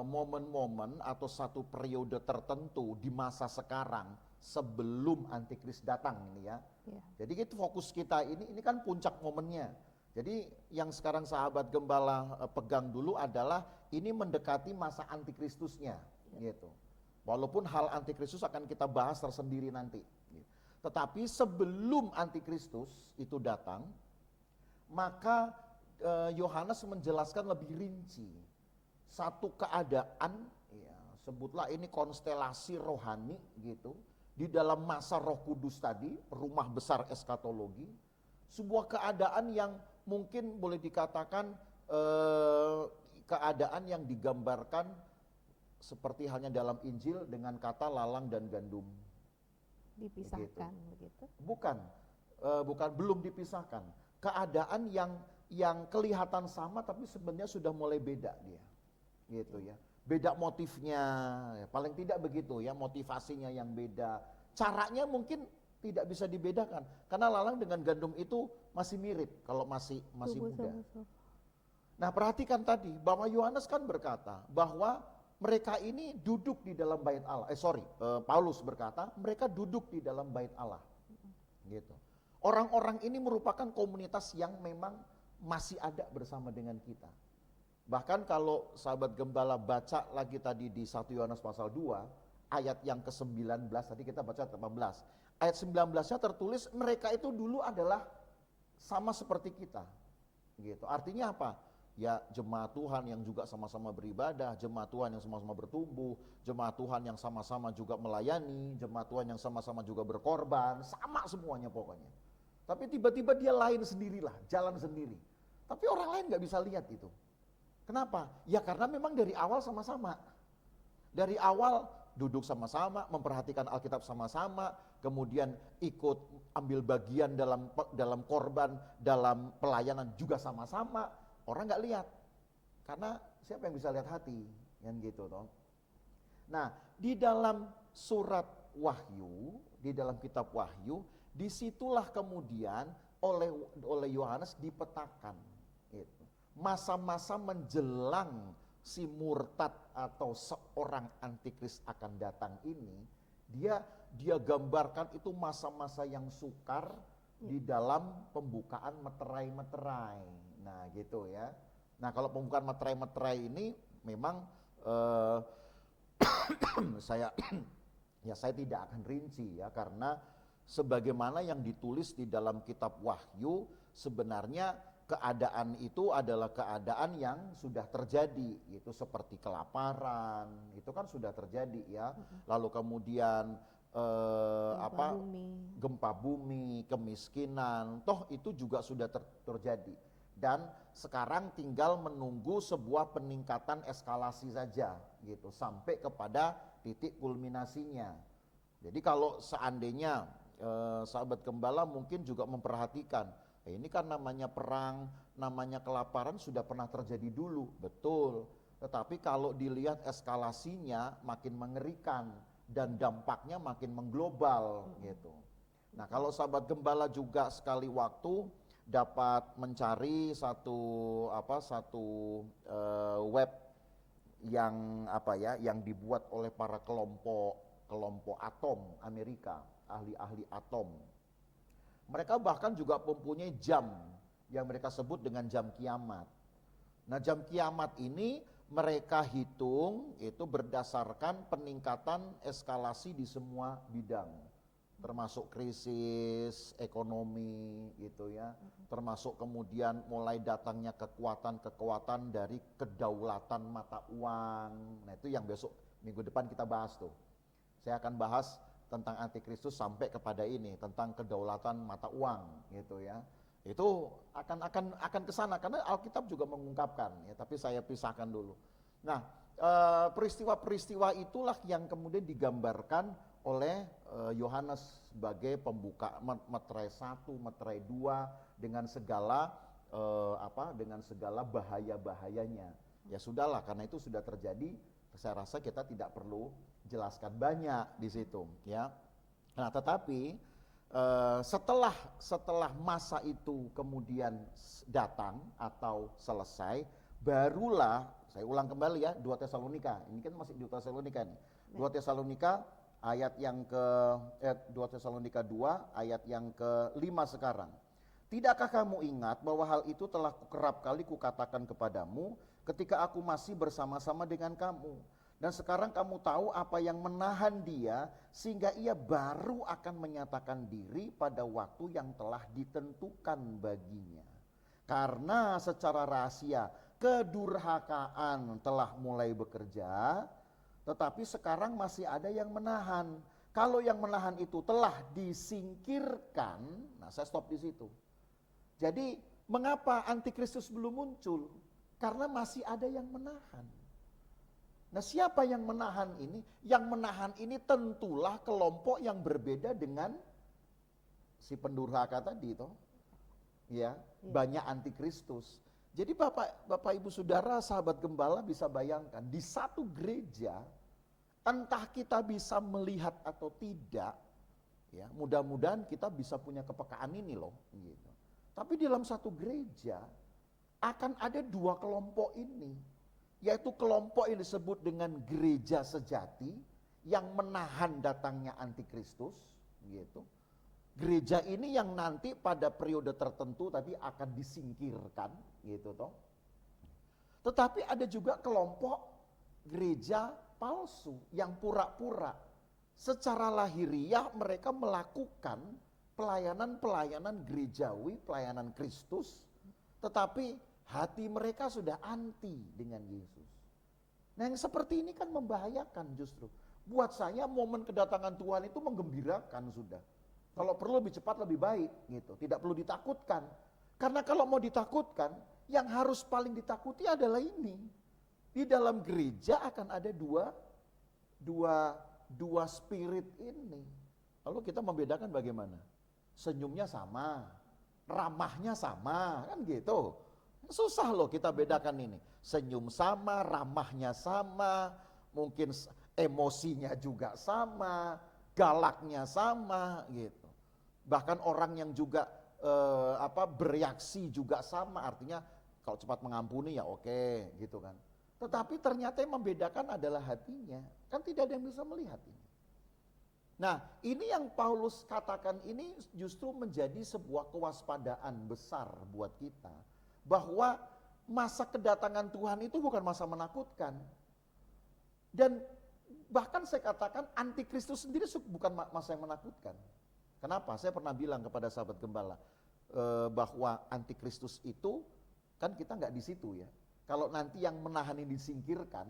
momen-momen atau satu periode tertentu di masa sekarang sebelum antikris datang ini ya. Jadi itu fokus kita ini kan puncak momennya. Jadi yang sekarang sahabat gembala pegang dulu adalah ini mendekati masa antikristusnya gitu. Walaupun hal antikristus akan kita bahas tersendiri nanti. Tetapi sebelum antikristus itu datang, maka Yohanes menjelaskan lebih rinci satu keadaan ya, sebutlah ini konstelasi rohani gitu, di dalam masa Roh Kudus tadi, rumah besar eskatologi, sebuah keadaan yang mungkin boleh dikatakan keadaan yang digambarkan seperti halnya dalam Injil dengan kata lalang dan gandum. Dipisahkan begitu? Bukan, belum dipisahkan. Keadaan yang kelihatan sama tapi sebenarnya sudah mulai beda dia, gitu ya. Beda motifnya, ya, paling tidak begitu ya, motivasinya yang beda. Caranya mungkin tidak bisa dibedakan, karena lalang dengan gandum itu masih mirip kalau masih muda. Nah perhatikan tadi bahwa Yohanes kan berkata bahwa mereka ini duduk di dalam bait Allah. Paulus berkata mereka duduk di dalam bait Allah. Gitu. Orang-orang ini merupakan komunitas yang memang masih ada bersama dengan kita. Bahkan kalau sahabat gembala baca lagi tadi di 1 Yohanes pasal 2, ayat yang ke-19, tadi kita baca 18. Ayat 19-nya tertulis mereka itu dulu adalah sama seperti kita. Gitu. Artinya apa? Ya jemaat Tuhan yang juga sama-sama beribadah, jemaat Tuhan yang sama-sama bertumbuh, jemaat Tuhan yang sama-sama juga melayani, jemaat Tuhan yang sama-sama juga berkorban, sama semuanya pokoknya. Tapi tiba-tiba dia lain sendirilah, jalan sendiri. Tapi orang lain gak bisa lihat itu. Kenapa? Ya karena memang dari awal sama-sama. Dari awal duduk sama-sama, memperhatikan Alkitab sama-sama, kemudian ikut ambil bagian dalam korban, dalam pelayanan juga sama-sama. Orang nggak lihat, karena siapa yang bisa lihat hati, kan gitu toh. Nah, di dalam surat Wahyu, di dalam kitab Wahyu, disitulah kemudian oleh Yohanes dipetakan, gitu. Masa-masa menjelang si murtad atau seorang antikris akan datang ini, dia gambarkan itu masa-masa yang sukar di dalam pembukaan meterai-meterai. Nah gitu ya. Nah kalau pembukaan meterai-meterai ini memang saya tidak akan rinci ya, karena sebagaimana yang ditulis di dalam kitab Wahyu, sebenarnya keadaan itu adalah keadaan yang sudah terjadi, itu seperti kelaparan, itu kan sudah terjadi ya. Lalu kemudian gempa bumi, kemiskinan, toh itu juga sudah terjadi. Dan sekarang tinggal menunggu sebuah peningkatan eskalasi saja gitu, sampai kepada titik kulminasinya. Jadi kalau seandainya sahabat gembala mungkin juga memperhatikan, ini kan namanya perang, namanya kelaparan sudah pernah terjadi dulu, betul. Tetapi kalau dilihat eskalasinya makin mengerikan dan dampaknya makin mengglobal gitu. Nah kalau sahabat gembala juga sekali waktu dapat mencari satu web yang dibuat oleh para kelompok atom Amerika, ahli-ahli atom. Mereka bahkan juga mempunyai jam yang mereka sebut dengan jam kiamat. Nah jam kiamat ini mereka hitung itu berdasarkan peningkatan eskalasi di semua bidang, termasuk krisis ekonomi gitu ya, termasuk kemudian mulai datangnya kekuatan dari kedaulatan mata uang. Nah itu yang besok minggu depan kita bahas tuh. Saya akan bahas tentang antikristus sampai kepada ini, tentang kedaulatan mata uang gitu ya. Itu akan ke sana karena Alkitab juga mengungkapkan ya, tapi saya pisahkan dulu. Nah, peristiwa-peristiwa itulah yang kemudian digambarkan oleh Yohanes sebagai pembuka meterai 1, meterai 2 dengan segala bahaya-bahayanya. Ya sudahlah, karena itu sudah terjadi, saya rasa kita tidak perlu jelaskan banyak di situ ya. Nah, tetapi setelah masa itu kemudian datang atau selesai, barulah saya ulang kembali ya 2 Tesalonika. Ini kan masih 2 Tesalonika nih. 2 Tesalonika ayat yang 2 Tesalonika 2 ayat yang ke-5 sekarang. Tidakkah kamu ingat bahwa hal itu telah kerap kali kukatakan kepadamu ketika aku masih bersama-sama dengan kamu? Dan sekarang kamu tahu apa yang menahan dia sehingga ia baru akan menyatakan diri pada waktu yang telah ditentukan baginya. Karena secara rahasia kedurhakaan telah mulai bekerja, tetapi sekarang masih ada yang menahan. Kalau yang menahan itu telah disingkirkan, nah saya stop di situ. Jadi mengapa antikristus belum muncul? Karena masih ada yang menahan. Nah, siapa yang menahan ini? Yang menahan ini tentulah kelompok yang berbeda dengan si pendurhaka tadi toh. Ya, banyak antikristus. Jadi Bapak Ibu Saudara, sahabat gembala bisa bayangkan di satu gereja, entah kita bisa melihat atau tidak, ya, mudah-mudahan kita bisa punya kepekaan ini loh, gitu. Tapi dalam satu gereja akan ada dua kelompok ini, yaitu kelompok yang disebut dengan gereja sejati yang menahan datangnya antikristus, gitu. Gereja ini yang nanti pada periode tertentu tadi akan disingkirkan, gitu toh. Tetapi ada juga kelompok gereja palsu yang pura-pura secara lahiriah mereka melakukan pelayanan-pelayanan gerejawi, pelayanan Kristus, tetapi hati mereka sudah anti dengan Yesus. Nah, yang seperti ini kan membahayakan justru. Buat saya momen kedatangan Tuhan itu menggembirakan sudah. Kalau perlu lebih cepat lebih baik gitu, tidak perlu ditakutkan. Karena kalau mau ditakutkan, yang harus paling ditakuti adalah ini. Di dalam gereja akan ada dua spirit ini. Lalu kita membedakan bagaimana? Senyumnya sama, ramahnya sama, kan gitu. Susah loh kita bedakan ini. Senyum sama, ramahnya sama, mungkin emosinya juga sama, galaknya sama gitu. Bahkan orang yang juga bereaksi juga sama, artinya kalau cepat mengampuni ya oke, gitu kan. Tetapi ternyata yang membedakan adalah hatinya. Kan tidak ada yang bisa melihat ini. Nah, ini yang Paulus katakan ini justru menjadi sebuah kewaspadaan besar buat kita. Bahwa masa kedatangan Tuhan itu bukan masa menakutkan. Dan bahkan saya katakan antikristus sendiri bukan masa yang menakutkan. Kenapa? Saya pernah bilang kepada sahabat gembala bahwa antikristus itu kan kita nggak di situ ya. Kalau nanti yang menahan ini disingkirkan,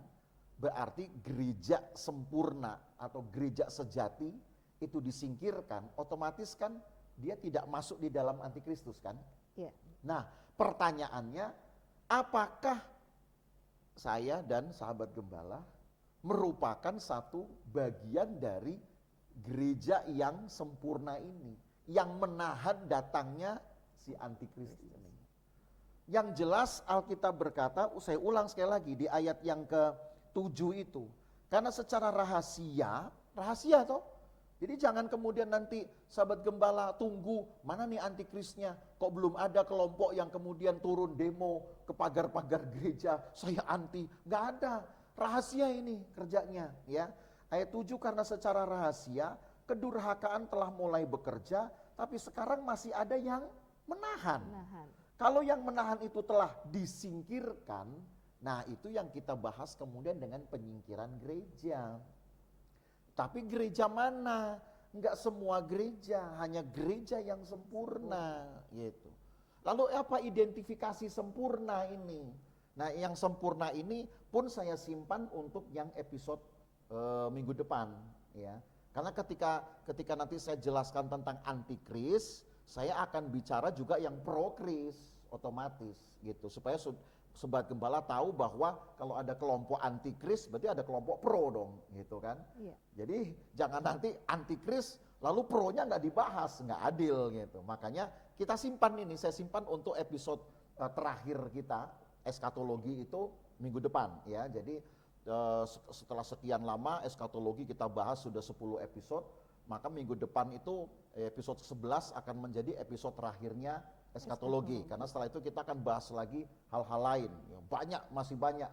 berarti gereja sempurna atau gereja sejati itu disingkirkan, otomatis kan dia tidak masuk di dalam antikristus kan? Iya. Nah, pertanyaannya, apakah saya dan sahabat gembala merupakan satu bagian dari gereja yang sempurna ini, yang menahan datangnya si antikristus ini? Yang jelas Alkitab berkata, saya ulang sekali lagi di ayat yang ke-7 itu, karena secara rahasia toh. Jadi jangan kemudian nanti sahabat gembala tunggu, mana nih antikrisnya, kok belum ada kelompok yang kemudian turun demo ke pagar-pagar gereja, saya anti, nggak ada, rahasia ini kerjanya ya. Ayat 7, karena secara rahasia kedurhakaan telah mulai bekerja, tapi sekarang masih ada yang menahan. Kalau yang menahan itu telah disingkirkan, nah itu yang kita bahas kemudian dengan penyingkiran gereja. Tapi gereja mana? Enggak semua gereja, hanya gereja yang sempurna gitu. Lalu apa identifikasi sempurna ini? Nah, yang sempurna ini pun saya simpan untuk yang episode minggu depan ya. Karena ketika nanti saya jelaskan tentang antikris, saya akan bicara juga yang pro-kris otomatis gitu, supaya sobat gembala tahu bahwa kalau ada kelompok antikris berarti ada kelompok pro dong gitu kan. Iya. Jadi jangan nanti antikris lalu pronya nggak dibahas, nggak adil gitu. Makanya kita simpan ini, saya simpan untuk episode terakhir kita eskatologi itu minggu depan ya. Jadi setelah sekian lama eskatologi kita bahas sudah 10 episode, maka minggu depan itu episode 11 akan menjadi episode terakhirnya eskatologi. Karena setelah itu kita akan bahas lagi hal-hal lain. Masih banyak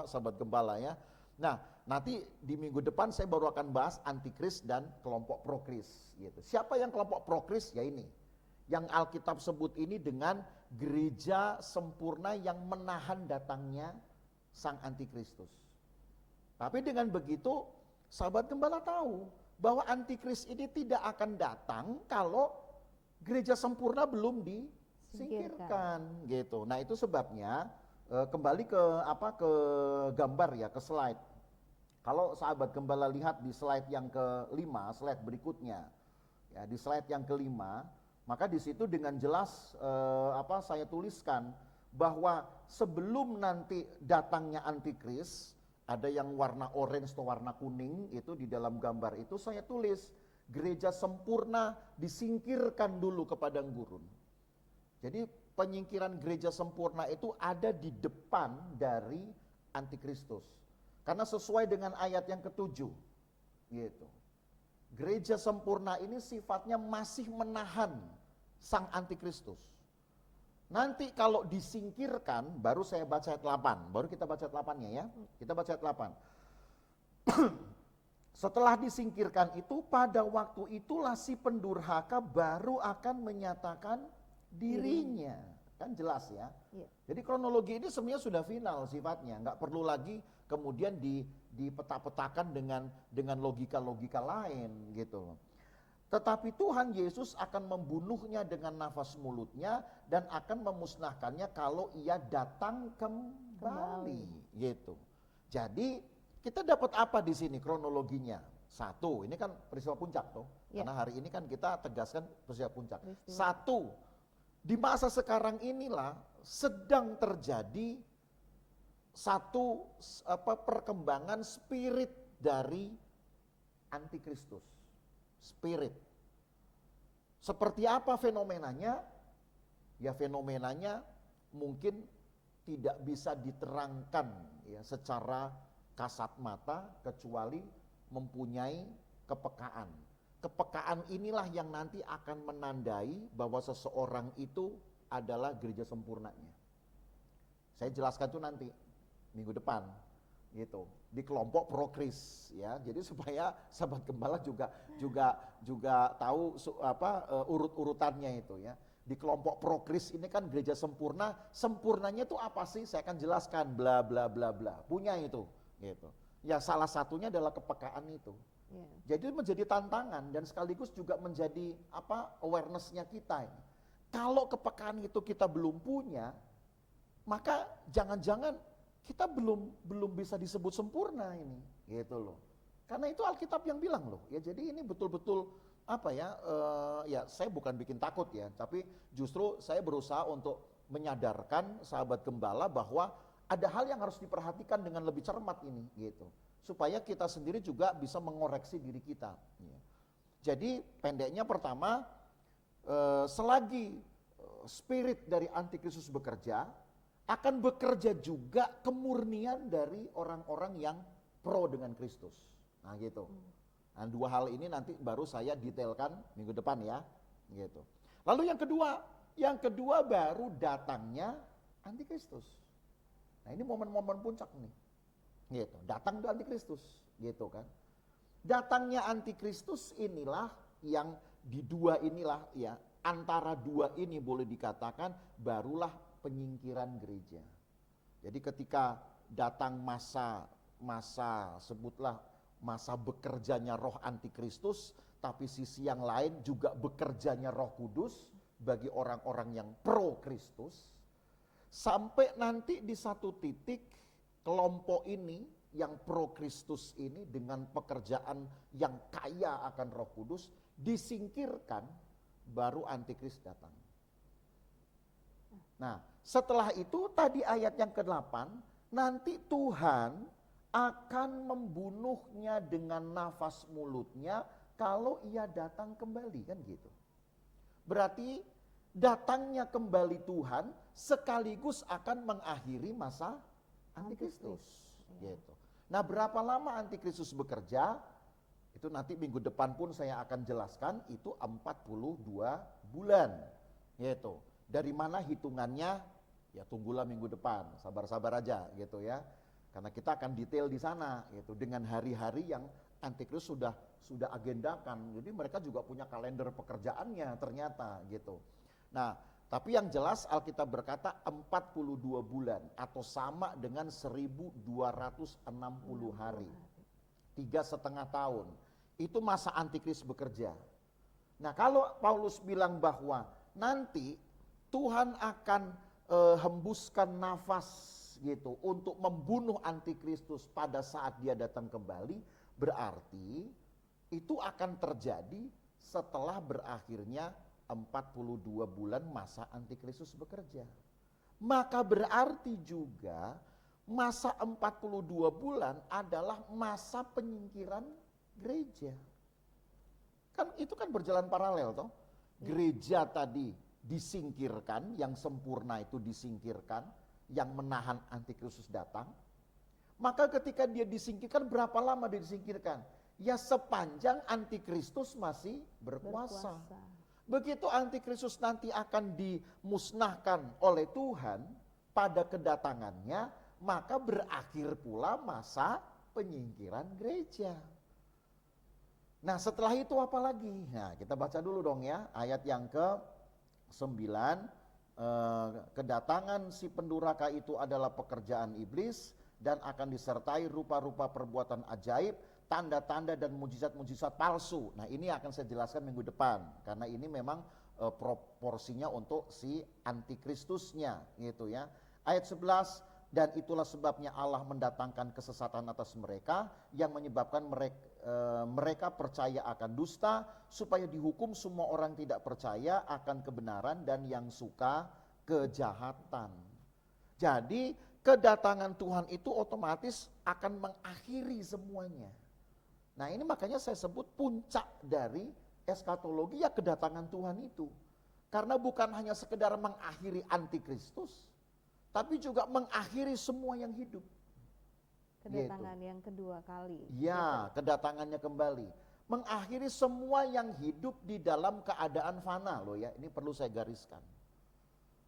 sahabat gembala ya. Nah, nanti di minggu depan saya baru akan bahas antikris dan kelompok prokris gitu. Siapa yang kelompok prokris? Ya ini. Yang Alkitab sebut ini dengan gereja sempurna yang menahan datangnya sang antikristus. Tapi dengan begitu sahabat gembala tahu bahwa antikris ini tidak akan datang kalau gereja sempurna belum disingkirkan gitu. Nah, itu sebabnya kembali ke gambar ya, ke slide. Kalau sahabat gembala lihat di slide yang kelima, slide berikutnya, ya di slide yang kelima, maka di situ dengan jelas saya tuliskan bahwa sebelum nanti datangnya antikris, ada yang warna orange atau warna kuning itu di dalam gambar itu saya tulis gereja sempurna disingkirkan dulu ke padang gurun. Jadi penyingkiran gereja sempurna itu ada di depan dari antikristus. Karena sesuai dengan ayat yang ketujuh, gitu. Gereja sempurna ini sifatnya masih menahan sang antikristus. Nanti kalau disingkirkan, baru saya baca ayat 8, baru kita baca ayat 8-nya ya. Kita baca ayat 8. Setelah disingkirkan itu, pada waktu itulah si pendurhaka baru akan menyatakan dirinya. Kan jelas ya. Jadi kronologi ini sebenarnya sudah final sifatnya, nggak perlu lagi kemudian dipeta-petakan dengan logika-logika lain gitu. Tetapi Tuhan Yesus akan membunuhnya dengan nafas mulutnya dan akan memusnahkannya kalau ia datang kembali gitu. Jadi kita dapat apa di sini kronologinya? Satu, ini kan peristiwa puncak tuh. Karena hari ini kan kita tegaskan peristiwa puncak. Satu, di masa sekarang inilah sedang terjadi satu perkembangan spirit dari antikristus. Spirit. Seperti apa fenomenanya? Ya fenomenanya mungkin tidak bisa diterangkan ya secara kasat mata kecuali mempunyai kepekaan. Kepekaan inilah yang nanti akan menandai bahwa seseorang itu adalah gereja sempurnanya. Saya jelaskan itu nanti minggu depan gitu di kelompok prokris ya. Jadi supaya sahabat gembala juga tahu urut-urutannya itu ya. Di kelompok prokris ini kan gereja sempurna, sempurnanya itu apa sih? Saya akan jelaskan bla bla bla bla. Punya itu gitu. Ya salah satunya adalah kepekaan itu. Jadi menjadi tantangan dan sekaligus juga menjadi awareness-nya kita ini. Kalau kepekaan itu kita belum punya, maka jangan-jangan kita belum bisa disebut sempurna ini, gitu loh. Karena itu Alkitab yang bilang loh. Ya jadi ini betul-betul ya saya bukan bikin takut ya, tapi justru saya berusaha untuk menyadarkan sahabat gembala bahwa ada hal yang harus diperhatikan dengan lebih cermat ini gitu. Supaya kita sendiri juga bisa mengoreksi diri kita. Jadi pendeknya pertama, selagi spirit dari antikristus bekerja, akan bekerja juga kemurnian dari orang-orang yang pro dengan Kristus. Nah gitu. Nah, dua hal ini nanti baru saya detailkan minggu depan ya. Gitu. Lalu yang kedua baru datangnya antikristus. Nah ini momen-momen puncak nih, gitu. Datang itu antikristus, gitu kan. Datangnya antikristus inilah yang di dua inilah ya, antara dua ini boleh dikatakan barulah penyingkiran gereja. Jadi ketika datang masa sebutlah masa bekerjanya roh antikristus, tapi sisi yang lain juga bekerjanya Roh Kudus bagi orang-orang yang pro Kristus. Sampai nanti di satu titik kelompok ini yang pro Kristus ini dengan pekerjaan yang kaya akan Roh Kudus disingkirkan, baru antikris datang. Nah, setelah itu tadi ayat yang ke-8, nanti Tuhan akan membunuhnya dengan nafas mulutnya kalau ia datang kembali, kan gitu. Berarti datangnya kembali Tuhan sekaligus akan mengakhiri masa antikristus. Gitu. Nah, berapa lama antikristus bekerja? Itu nanti minggu depan pun saya akan jelaskan, itu 42 bulan. Gitu. Dari mana hitungannya? Ya tunggulah minggu depan, sabar-sabar aja gitu ya. Karena kita akan detail di sana gitu dengan hari-hari yang antikristus sudah agendakan. Jadi mereka juga punya kalender pekerjaannya ternyata gitu. Nah, tapi yang jelas Alkitab berkata 42 bulan atau sama dengan 1260 hari. 3,5 tahun. Itu masa antikris bekerja. Nah, kalau Paulus bilang bahwa nanti Tuhan akan hembuskan nafas gitu untuk membunuh antikristus pada saat dia datang kembali, berarti itu akan terjadi setelah berakhirnya 42 bulan masa antikristus bekerja. Maka berarti juga masa 42 bulan adalah masa penyingkiran gereja. Kan itu kan berjalan paralel toh. Gereja tadi disingkirkan, yang sempurna itu disingkirkan, yang menahan antikristus datang. Maka ketika dia disingkirkan, berapa lama dia disingkirkan? Ya sepanjang antikristus masih berkuasa. Begitu antikristus nanti akan dimusnahkan oleh Tuhan pada kedatangannya, maka berakhir pula masa penyingkiran gereja. Nah setelah itu apa lagi? Nah kita baca dulu dong ya, ayat yang ke-9. Kedatangan si penduraka itu adalah pekerjaan iblis dan akan disertai rupa-rupa perbuatan ajaib, tanda-tanda dan mujizat-mujizat palsu. Nah ini akan saya jelaskan minggu depan, karena ini memang proporsinya untuk si antikristusnya gitu ya. Ayat 11, dan itulah sebabnya Allah mendatangkan kesesatan atas mereka yang menyebabkan mereka percaya akan dusta, supaya dihukum semua orang tidak percaya akan kebenaran dan yang suka kejahatan. Jadi kedatangan Tuhan itu otomatis akan mengakhiri semuanya. Nah ini makanya saya sebut puncak dari eskatologi ya kedatangan Tuhan itu. Karena bukan hanya sekedar mengakhiri antikristus, tapi juga mengakhiri semua yang hidup. Kedatangan yang kedua kali. Ya, kedatangannya kembali. Mengakhiri semua yang hidup di dalam keadaan fana loh ya. Ini perlu saya gariskan.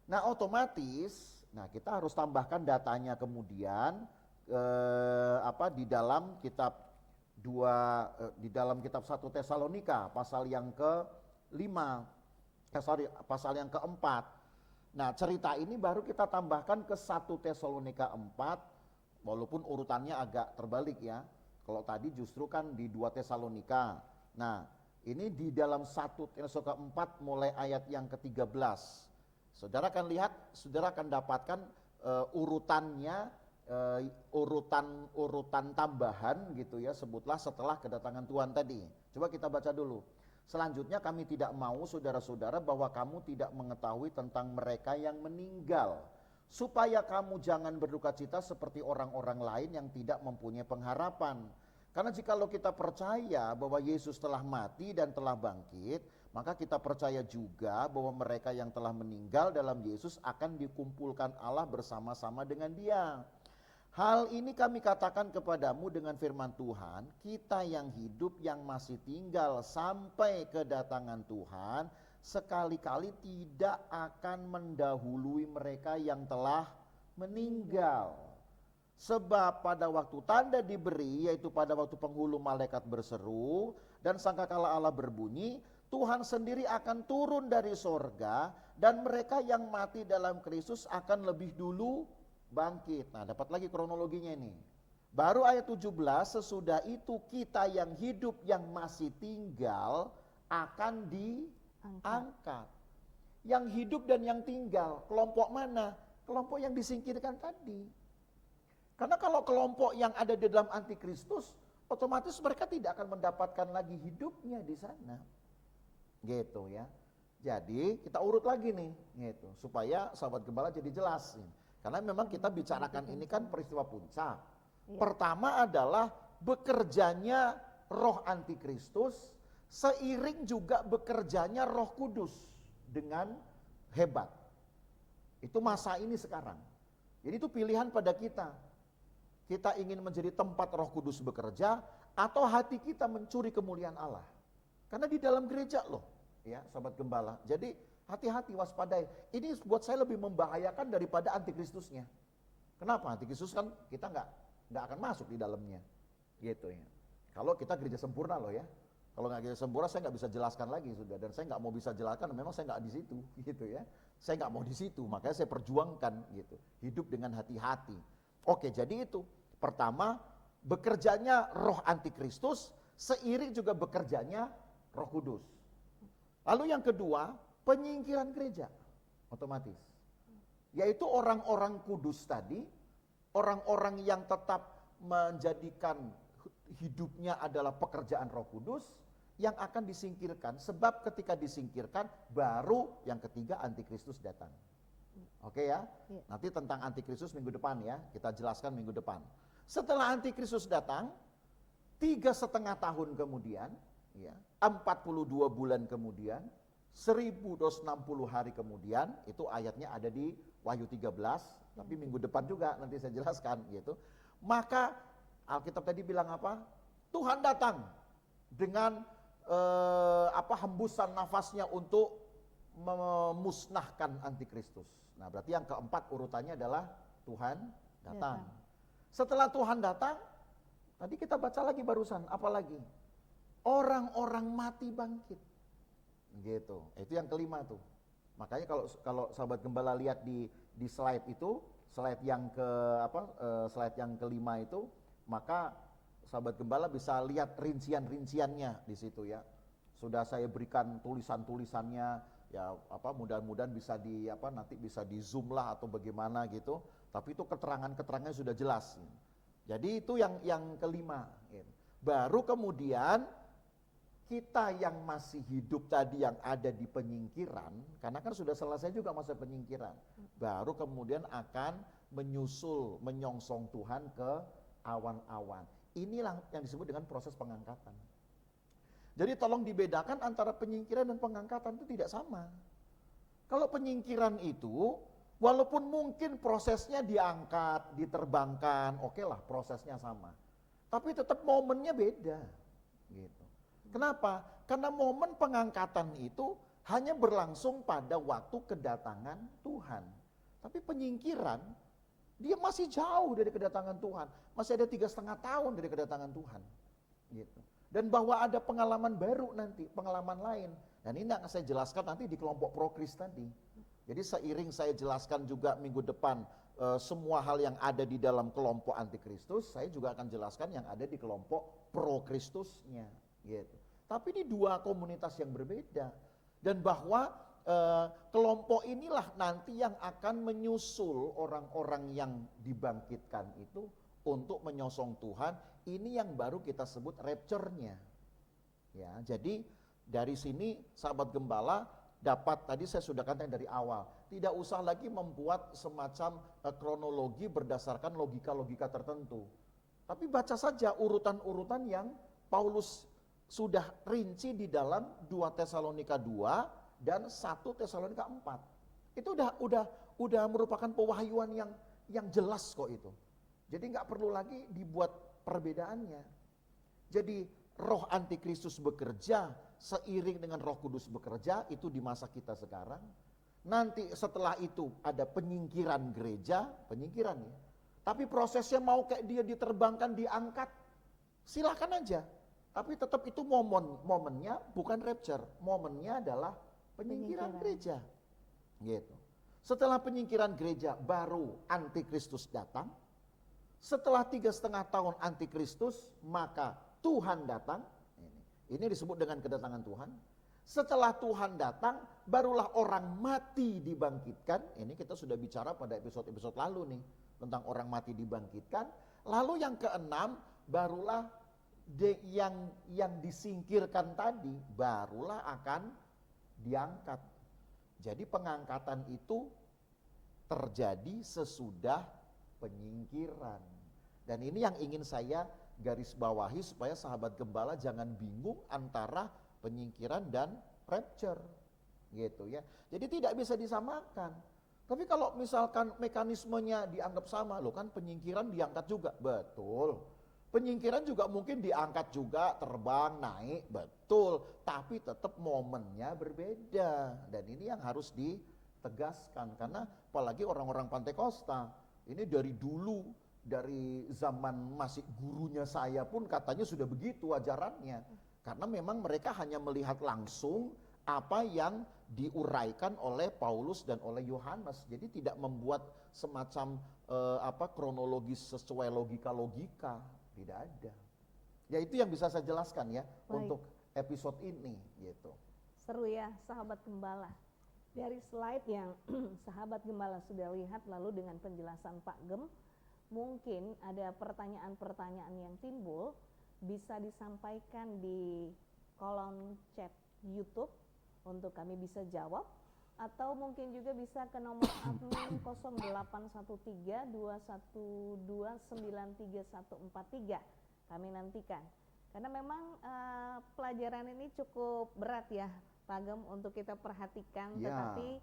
Nah otomatis, kita harus tambahkan datanya kemudian di dalam kitab di dalam kitab 1 Tesalonika pasal yang ke-5, pasal yang ke-4. Nah cerita ini baru kita tambahkan ke 1 Tesalonika 4, walaupun urutannya agak terbalik ya. Kalau tadi justru kan di 2 Tesalonika. Nah ini di dalam 1 Tesalonika 4 mulai ayat yang ke-13. Saudara akan lihat, saudara akan dapatkan urutannya, urutan tambahan gitu ya, sebutlah setelah kedatangan Tuhan tadi. Coba kita baca dulu. Selanjutnya kami tidak mau saudara-saudara bahwa kamu tidak mengetahui tentang mereka yang meninggal, supaya kamu jangan berduka cita seperti orang-orang lain yang tidak mempunyai pengharapan. Karena jikalau kita percaya bahwa Yesus telah mati dan telah bangkit, maka kita percaya juga bahwa mereka yang telah meninggal dalam Yesus akan dikumpulkan Allah bersama-sama dengan Dia. Hal ini kami katakan kepadamu dengan firman Tuhan, kita yang hidup yang masih tinggal sampai kedatangan Tuhan, sekali-kali tidak akan mendahului mereka yang telah meninggal. Sebab pada waktu tanda diberi, yaitu pada waktu penghulu malaikat berseru dan sangkakala Allah berbunyi, Tuhan sendiri akan turun dari sorga dan mereka yang mati dalam Kristus akan lebih dulu bangkit. Nah dapat lagi kronologinya ini. Baru ayat 17, sesudah itu kita yang hidup yang masih tinggal akan diangkat. Yang hidup dan yang tinggal, kelompok mana? Kelompok yang disingkirkan tadi. Karena kalau kelompok yang ada di dalam antikristus, otomatis mereka tidak akan mendapatkan lagi hidupnya di sana. Gitu ya. Jadi kita urut lagi nih, gitu, supaya sahabat gembala jadi jelas. Karena memang kita bicarakan ini kan peristiwa puncak. Pertama adalah bekerjanya roh antikristus seiring juga bekerjanya Roh Kudus dengan hebat. Itu masa ini sekarang. Jadi itu pilihan pada kita. Kita ingin menjadi tempat Roh Kudus bekerja atau hati kita mencuri kemuliaan Allah. Karena di dalam gereja loh, ya sahabat gembala. Jadi hati-hati, waspadai. Ini buat saya lebih membahayakan daripada antikristusnya. Kenapa? Antikristus kan kita nggak akan masuk di dalamnya, gitu ya. Kalau kita gereja sempurna loh ya. Kalau nggak gereja sempurna saya nggak bisa jelaskan lagi sudah. Dan saya nggak mau bisa jelaskan. Memang saya nggak di situ, gitu ya. Saya nggak mau di situ. Makanya saya perjuangkan gitu. Hidup dengan hati-hati. Oke, jadi itu pertama bekerjanya roh antikristus seiring juga bekerjanya Roh Kudus. Lalu yang kedua, penyingkiran gereja otomatis. Yaitu orang-orang kudus tadi orang-orang yang tetap menjadikan hidupnya adalah pekerjaan Roh Kudus yang akan disingkirkan, sebab ketika disingkirkan baru yang ketiga antikristus datang. Oke ya, nanti tentang antikristus minggu depan ya, kita jelaskan minggu depan. Setelah antikristus datang, 3,5 tahun kemudian, ya, 42 bulan kemudian, 1260 hari kemudian, itu ayatnya ada di Wahyu 13, tapi minggu depan juga nanti saya jelaskan gitu. Maka Alkitab tadi bilang apa? Tuhan datang dengan hembusan nafasnya untuk memusnahkan antikristus. Nah, berarti yang keempat urutannya adalah Tuhan datang. Setelah Tuhan datang, tadi kita baca lagi barusan, apalagi? Orang-orang mati bangkit. Gitu. Itu yang kelima tuh. Makanya kalau sahabat gembala lihat di slide itu, slide yang slide yang kelima itu, maka sahabat gembala bisa lihat rincian-rinciannya di situ ya. Sudah saya berikan tulisan-tulisannya ya, mudah-mudahan bisa nanti bisa di zoom lah atau bagaimana gitu. Tapi itu keterangannya sudah jelas. Jadi itu yang kelima. Baru kemudian kita yang masih hidup tadi yang ada di penyingkiran, karena kan sudah selesai juga masa penyingkiran, baru kemudian akan menyongsong Tuhan ke awan-awan. Inilah yang disebut dengan proses pengangkatan. Jadi tolong dibedakan antara penyingkiran dan pengangkatan itu tidak sama. Kalau penyingkiran itu, walaupun mungkin prosesnya diangkat, diterbangkan, oke lah prosesnya sama. Tapi tetap momennya beda. Gitu. Kenapa? Karena momen pengangkatan itu hanya berlangsung pada waktu kedatangan Tuhan. Tapi penyingkiran, dia masih jauh dari kedatangan Tuhan. Masih ada 3,5 tahun dari kedatangan Tuhan. Gitu. Dan bahwa ada pengalaman baru nanti, pengalaman lain. Dan ini akan saya jelaskan nanti di kelompok Pro-Kris tadi. Jadi seiring saya jelaskan juga minggu depan semua hal yang ada di dalam kelompok antikristus, saya juga akan jelaskan yang ada di kelompok Pro-Kristusnya. Gitu. Tapi ini dua komunitas yang berbeda. Dan bahwa kelompok inilah nanti yang akan menyusul orang-orang yang dibangkitkan itu untuk menyosong Tuhan. Ini yang baru kita sebut rapture-nya. Ya, jadi dari sini sahabat gembala dapat, tadi saya sudah katakan dari awal, tidak usah lagi membuat semacam kronologi berdasarkan logika-logika tertentu. Tapi baca saja urutan-urutan yang Paulus sudah rinci di dalam 2 Tesalonika 2 dan 1 Tesalonika 4. Itu udah merupakan pewahyuan yang jelas kok itu. Jadi nggak perlu lagi dibuat perbedaannya. Jadi roh antikristus bekerja seiring dengan Roh Kudus bekerja, itu di masa kita sekarang. Nanti setelah itu ada penyingkiran gereja, penyingkiran ya. Tapi prosesnya mau kayak dia diterbangkan, diangkat, silakan aja. Tapi tetap itu momennya bukan rapture, momennya adalah penyingkiran gereja. Gitu. Setelah penyingkiran gereja baru antikristus datang. Setelah 3,5 tahun antikristus, maka Tuhan datang. Ini disebut dengan kedatangan Tuhan. Setelah Tuhan datang, barulah orang mati dibangkitkan. Ini kita sudah bicara pada episode-episode lalu nih, tentang orang mati dibangkitkan. Lalu yang keenam, barulah yang disingkirkan tadi, barulah akan diangkat. Jadi pengangkatan itu terjadi sesudah penyingkiran. Dan ini yang ingin saya garis bawahi supaya sahabat gembala jangan bingung antara penyingkiran dan rapture. Gitu ya. Jadi tidak bisa disamakan. Tapi kalau misalkan mekanismenya dianggap sama, loh kan penyingkiran diangkat juga. Betul. Penyingkiran juga mungkin diangkat juga, terbang, naik, betul. Tapi tetap momennya berbeda. Dan ini yang harus ditegaskan. Karena apalagi orang-orang Pantekosta, ini dari dulu, dari zaman masih gurunya saya pun katanya sudah begitu ajarannya. Karena memang mereka hanya melihat langsung apa yang diuraikan oleh Paulus dan oleh Yohanes. Jadi tidak membuat semacam kronologis sesuai logika-logika. Tidak ada. Ya itu yang bisa saya jelaskan ya. Baik. Untuk episode ini gitu. Seru ya sahabat gembala. Dari slide yang sahabat gembala sudah lihat lalu dengan penjelasan Pak Gem, mungkin ada pertanyaan-pertanyaan yang timbul, bisa disampaikan di kolom chat YouTube untuk kami bisa jawab, atau mungkin juga bisa ke nomor admin 081321293143. Kami nantikan. Karena memang pelajaran ini cukup berat ya, Pak Agem, untuk kita perhatikan, tetapi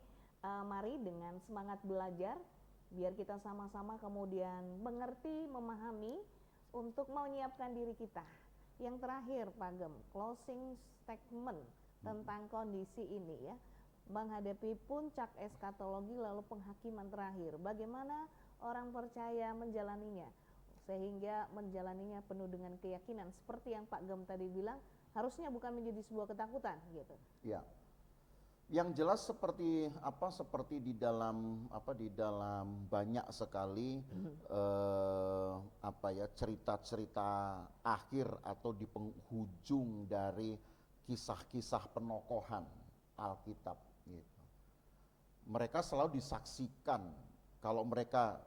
mari dengan semangat belajar, biar kita sama-sama kemudian mengerti, memahami, untuk menyiapkan diri kita. Yang terakhir, Pak Agem, closing statement tentang kondisi ini ya, menghadapi puncak eskatologi lalu penghakiman terakhir. Bagaimana orang percaya menjalaninya, sehingga menjalaninya penuh dengan keyakinan, seperti yang Pak Agem tadi bilang, harusnya bukan menjadi sebuah ketakutan gitu. Ya. Yang jelas seperti di dalam banyak sekali cerita-cerita akhir atau di penghujung dari kisah-kisah penokohan Alkitab gitu. Mereka selalu disaksikan kalau mereka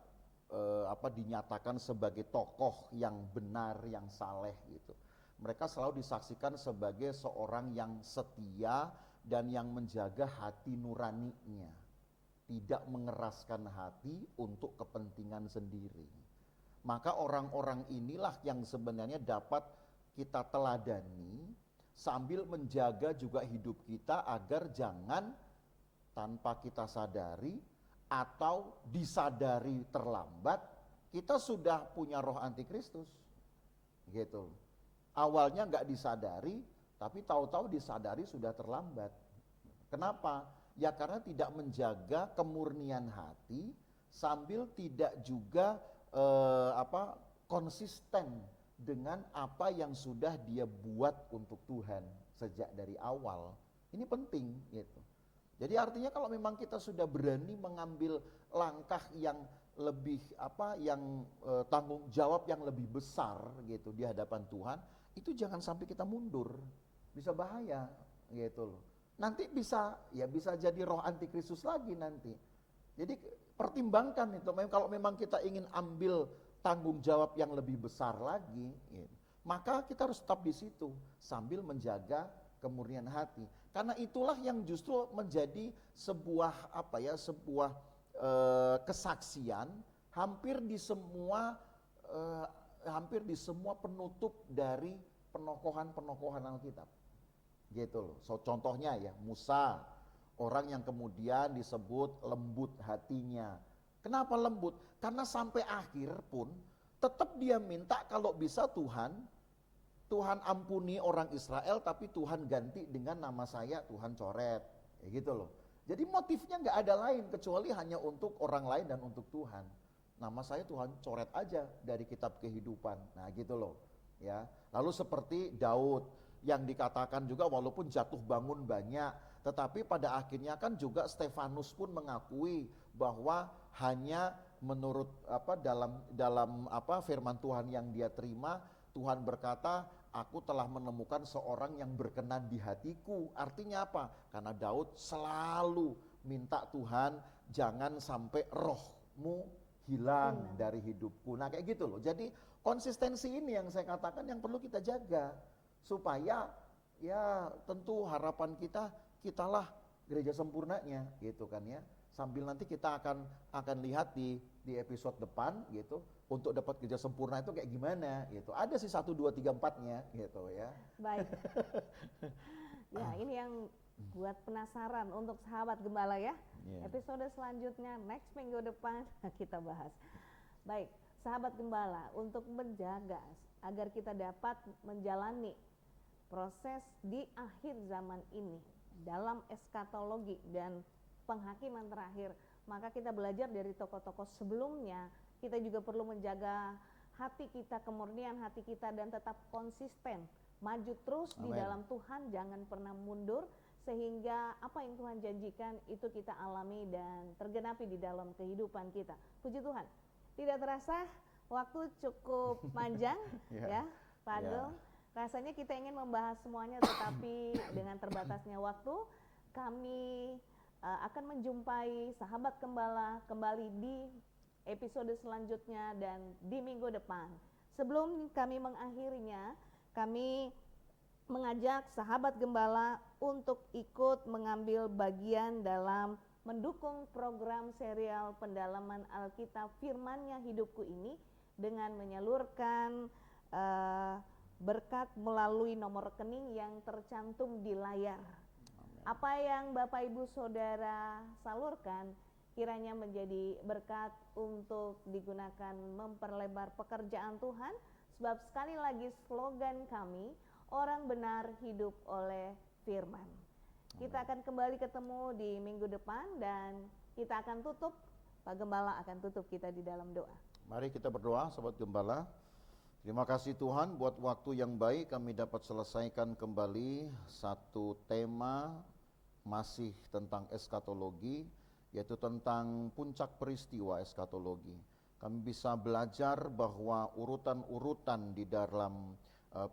dinyatakan sebagai tokoh yang benar, yang saleh gitu. Mereka selalu disaksikan sebagai seorang yang setia dan yang menjaga hati nuraninya, tidak mengeraskan hati untuk kepentingan sendiri. Maka orang-orang inilah yang sebenarnya dapat kita teladani sambil menjaga juga hidup kita agar jangan tanpa kita sadari atau disadari terlambat kita sudah punya roh antikristus gitu. Awalnya nggak disadari, tapi tahu-tahu disadari sudah terlambat. Kenapa? Ya karena tidak menjaga kemurnian hati sambil tidak juga konsisten dengan apa yang sudah dia buat untuk Tuhan sejak dari awal. Ini penting gitu. Jadi artinya kalau memang kita sudah berani mengambil langkah yang lebih tanggung jawab yang lebih besar gitu di hadapan Tuhan, itu jangan sampai kita mundur. Bisa bahaya gitu loh. Nanti bisa jadi roh antikristus lagi nanti. Jadi pertimbangkan itu. Kalau memang kita ingin ambil tanggung jawab yang lebih besar lagi, gitu, maka kita harus tetap di situ sambil menjaga kemurnian hati. Karena itulah yang justru menjadi sebuah kesaksian hampir di semua penutup dari penokohan Alkitab. Gitu loh. So, contohnya ya, Musa, orang yang kemudian disebut lembut hatinya. Kenapa lembut? Karena sampai akhir pun tetap dia minta kalau bisa Tuhan ampuni orang Israel, tapi Tuhan ganti dengan nama saya, Tuhan coret. Ya gitu loh. Jadi motifnya nggak ada lain kecuali hanya untuk orang lain dan untuk Tuhan. Nama saya Tuhan coret aja dari kitab kehidupan. Nah gitu loh. Ya. Lalu seperti Daud yang dikatakan juga walaupun jatuh bangun banyak, tetapi pada akhirnya kan juga Stefanus pun mengakui bahwa hanya menurut dalam firman Tuhan yang dia terima, Tuhan berkata, aku telah menemukan seorang yang berkenan di hatiku. Artinya apa? Karena Daud selalu minta Tuhan jangan sampai rohmu hilang dari hidupku. Nah kayak gitu loh. Jadi konsistensi ini yang saya katakan yang perlu kita jaga. Supaya ya tentu harapan kitalah gereja sempurnanya gitu kan ya. Sambil nanti kita akan lihat di episode depan gitu, untuk dapat gereja sempurna itu kayak gimana gitu. Ada sih 1, 2, 3, 4-nya gitu ya. Baik. Ya ini yang buat penasaran untuk sahabat gembala ya. Episode selanjutnya next minggu depan kita bahas. Baik, sahabat gembala, untuk menjaga agar kita dapat menjalani proses di akhir zaman ini dalam eskatologi dan penghakiman terakhir, maka kita belajar dari tokoh-tokoh sebelumnya. Kita juga perlu menjaga hati kita, kemurnian hati kita, dan tetap konsisten maju terus di dalam Tuhan, jangan pernah mundur, sehingga apa yang Tuhan janjikan itu kita alami dan tergenapi di dalam kehidupan kita. Puji Tuhan, tidak terasa waktu cukup panjang ya Pak Agem. Rasanya kita ingin membahas semuanya, tetapi dengan terbatasnya waktu, kami akan menjumpai sahabat gembala kembali di episode selanjutnya dan di minggu depan. Sebelum kami mengakhirinya, kami mengajak sahabat gembala untuk ikut mengambil bagian dalam mendukung program serial pendalaman Alkitab Firman-Nya Hidupku ini dengan menyalurkan berkat melalui nomor rekening yang tercantum di layar. Apa yang Bapak Ibu Saudara salurkan kiranya menjadi berkat untuk digunakan memperlebar pekerjaan Tuhan, sebab sekali lagi slogan kami, orang benar hidup oleh firman. Kita akan kembali ketemu di minggu depan dan kita akan tutup, Pak Gembala akan tutup kita di dalam doa. Mari kita berdoa, Sobat Gembala. Terima kasih Tuhan buat waktu yang baik kami dapat selesaikan kembali satu tema masih tentang eskatologi, yaitu tentang puncak peristiwa eskatologi. Kami bisa belajar bahwa urutan-urutan di dalam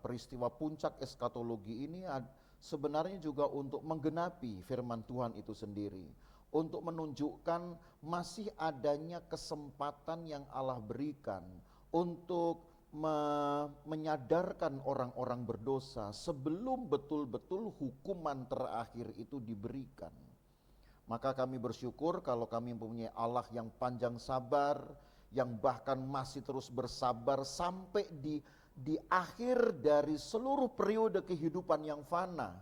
peristiwa puncak eskatologi ini sebenarnya juga untuk menggenapi firman Tuhan itu sendiri, untuk menunjukkan masih adanya kesempatan yang Allah berikan untuk menyadarkan orang-orang berdosa sebelum betul-betul hukuman terakhir itu diberikan. Maka kami bersyukur kalau kami mempunyai Allah yang panjang sabar, yang bahkan masih terus bersabar sampai di akhir dari seluruh periode kehidupan yang fana.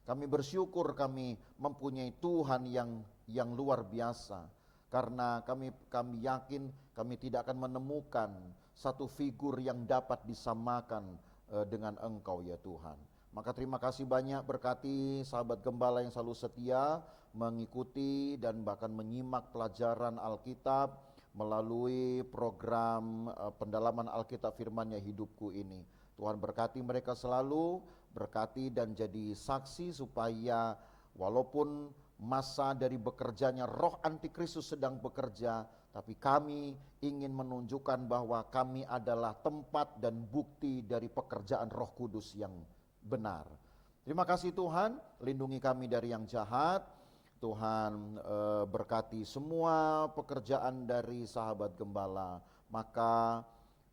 Kami bersyukur kami mempunyai Tuhan yang luar biasa, karena kami yakin kami tidak akan menemukan satu figur yang dapat disamakan dengan Engkau ya Tuhan. Maka terima kasih banyak, berkati sahabat gembala yang selalu setia mengikuti dan bahkan menyimak pelajaran Alkitab melalui program pendalaman Alkitab Firman-Nya Hidupku ini. Tuhan berkati mereka selalu, berkati dan jadi saksi supaya walaupun masa dari bekerjanya roh antikristus sedang bekerja, tapi kami ingin menunjukkan bahwa kami adalah tempat dan bukti dari pekerjaan Roh Kudus yang benar. Terima kasih Tuhan, lindungi kami dari yang jahat. Tuhan berkati semua pekerjaan dari sahabat gembala. Maka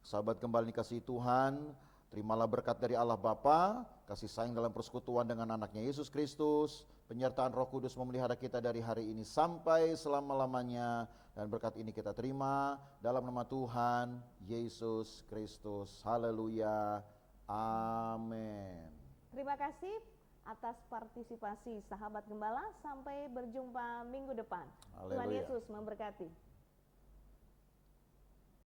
sahabat gembala dikasihi Tuhan, terimalah berkat dari Allah Bapa, kasih sayang dalam persekutuan dengan anaknya Yesus Kristus, penyertaan Roh Kudus memelihara kita dari hari ini sampai selama-lamanya, dan berkat ini kita terima dalam nama Tuhan Yesus Kristus. Haleluya. Amin. Terima kasih atas partisipasi sahabat gembala. Sampai berjumpa minggu depan. Haleluya. Tuhan Yesus memberkati.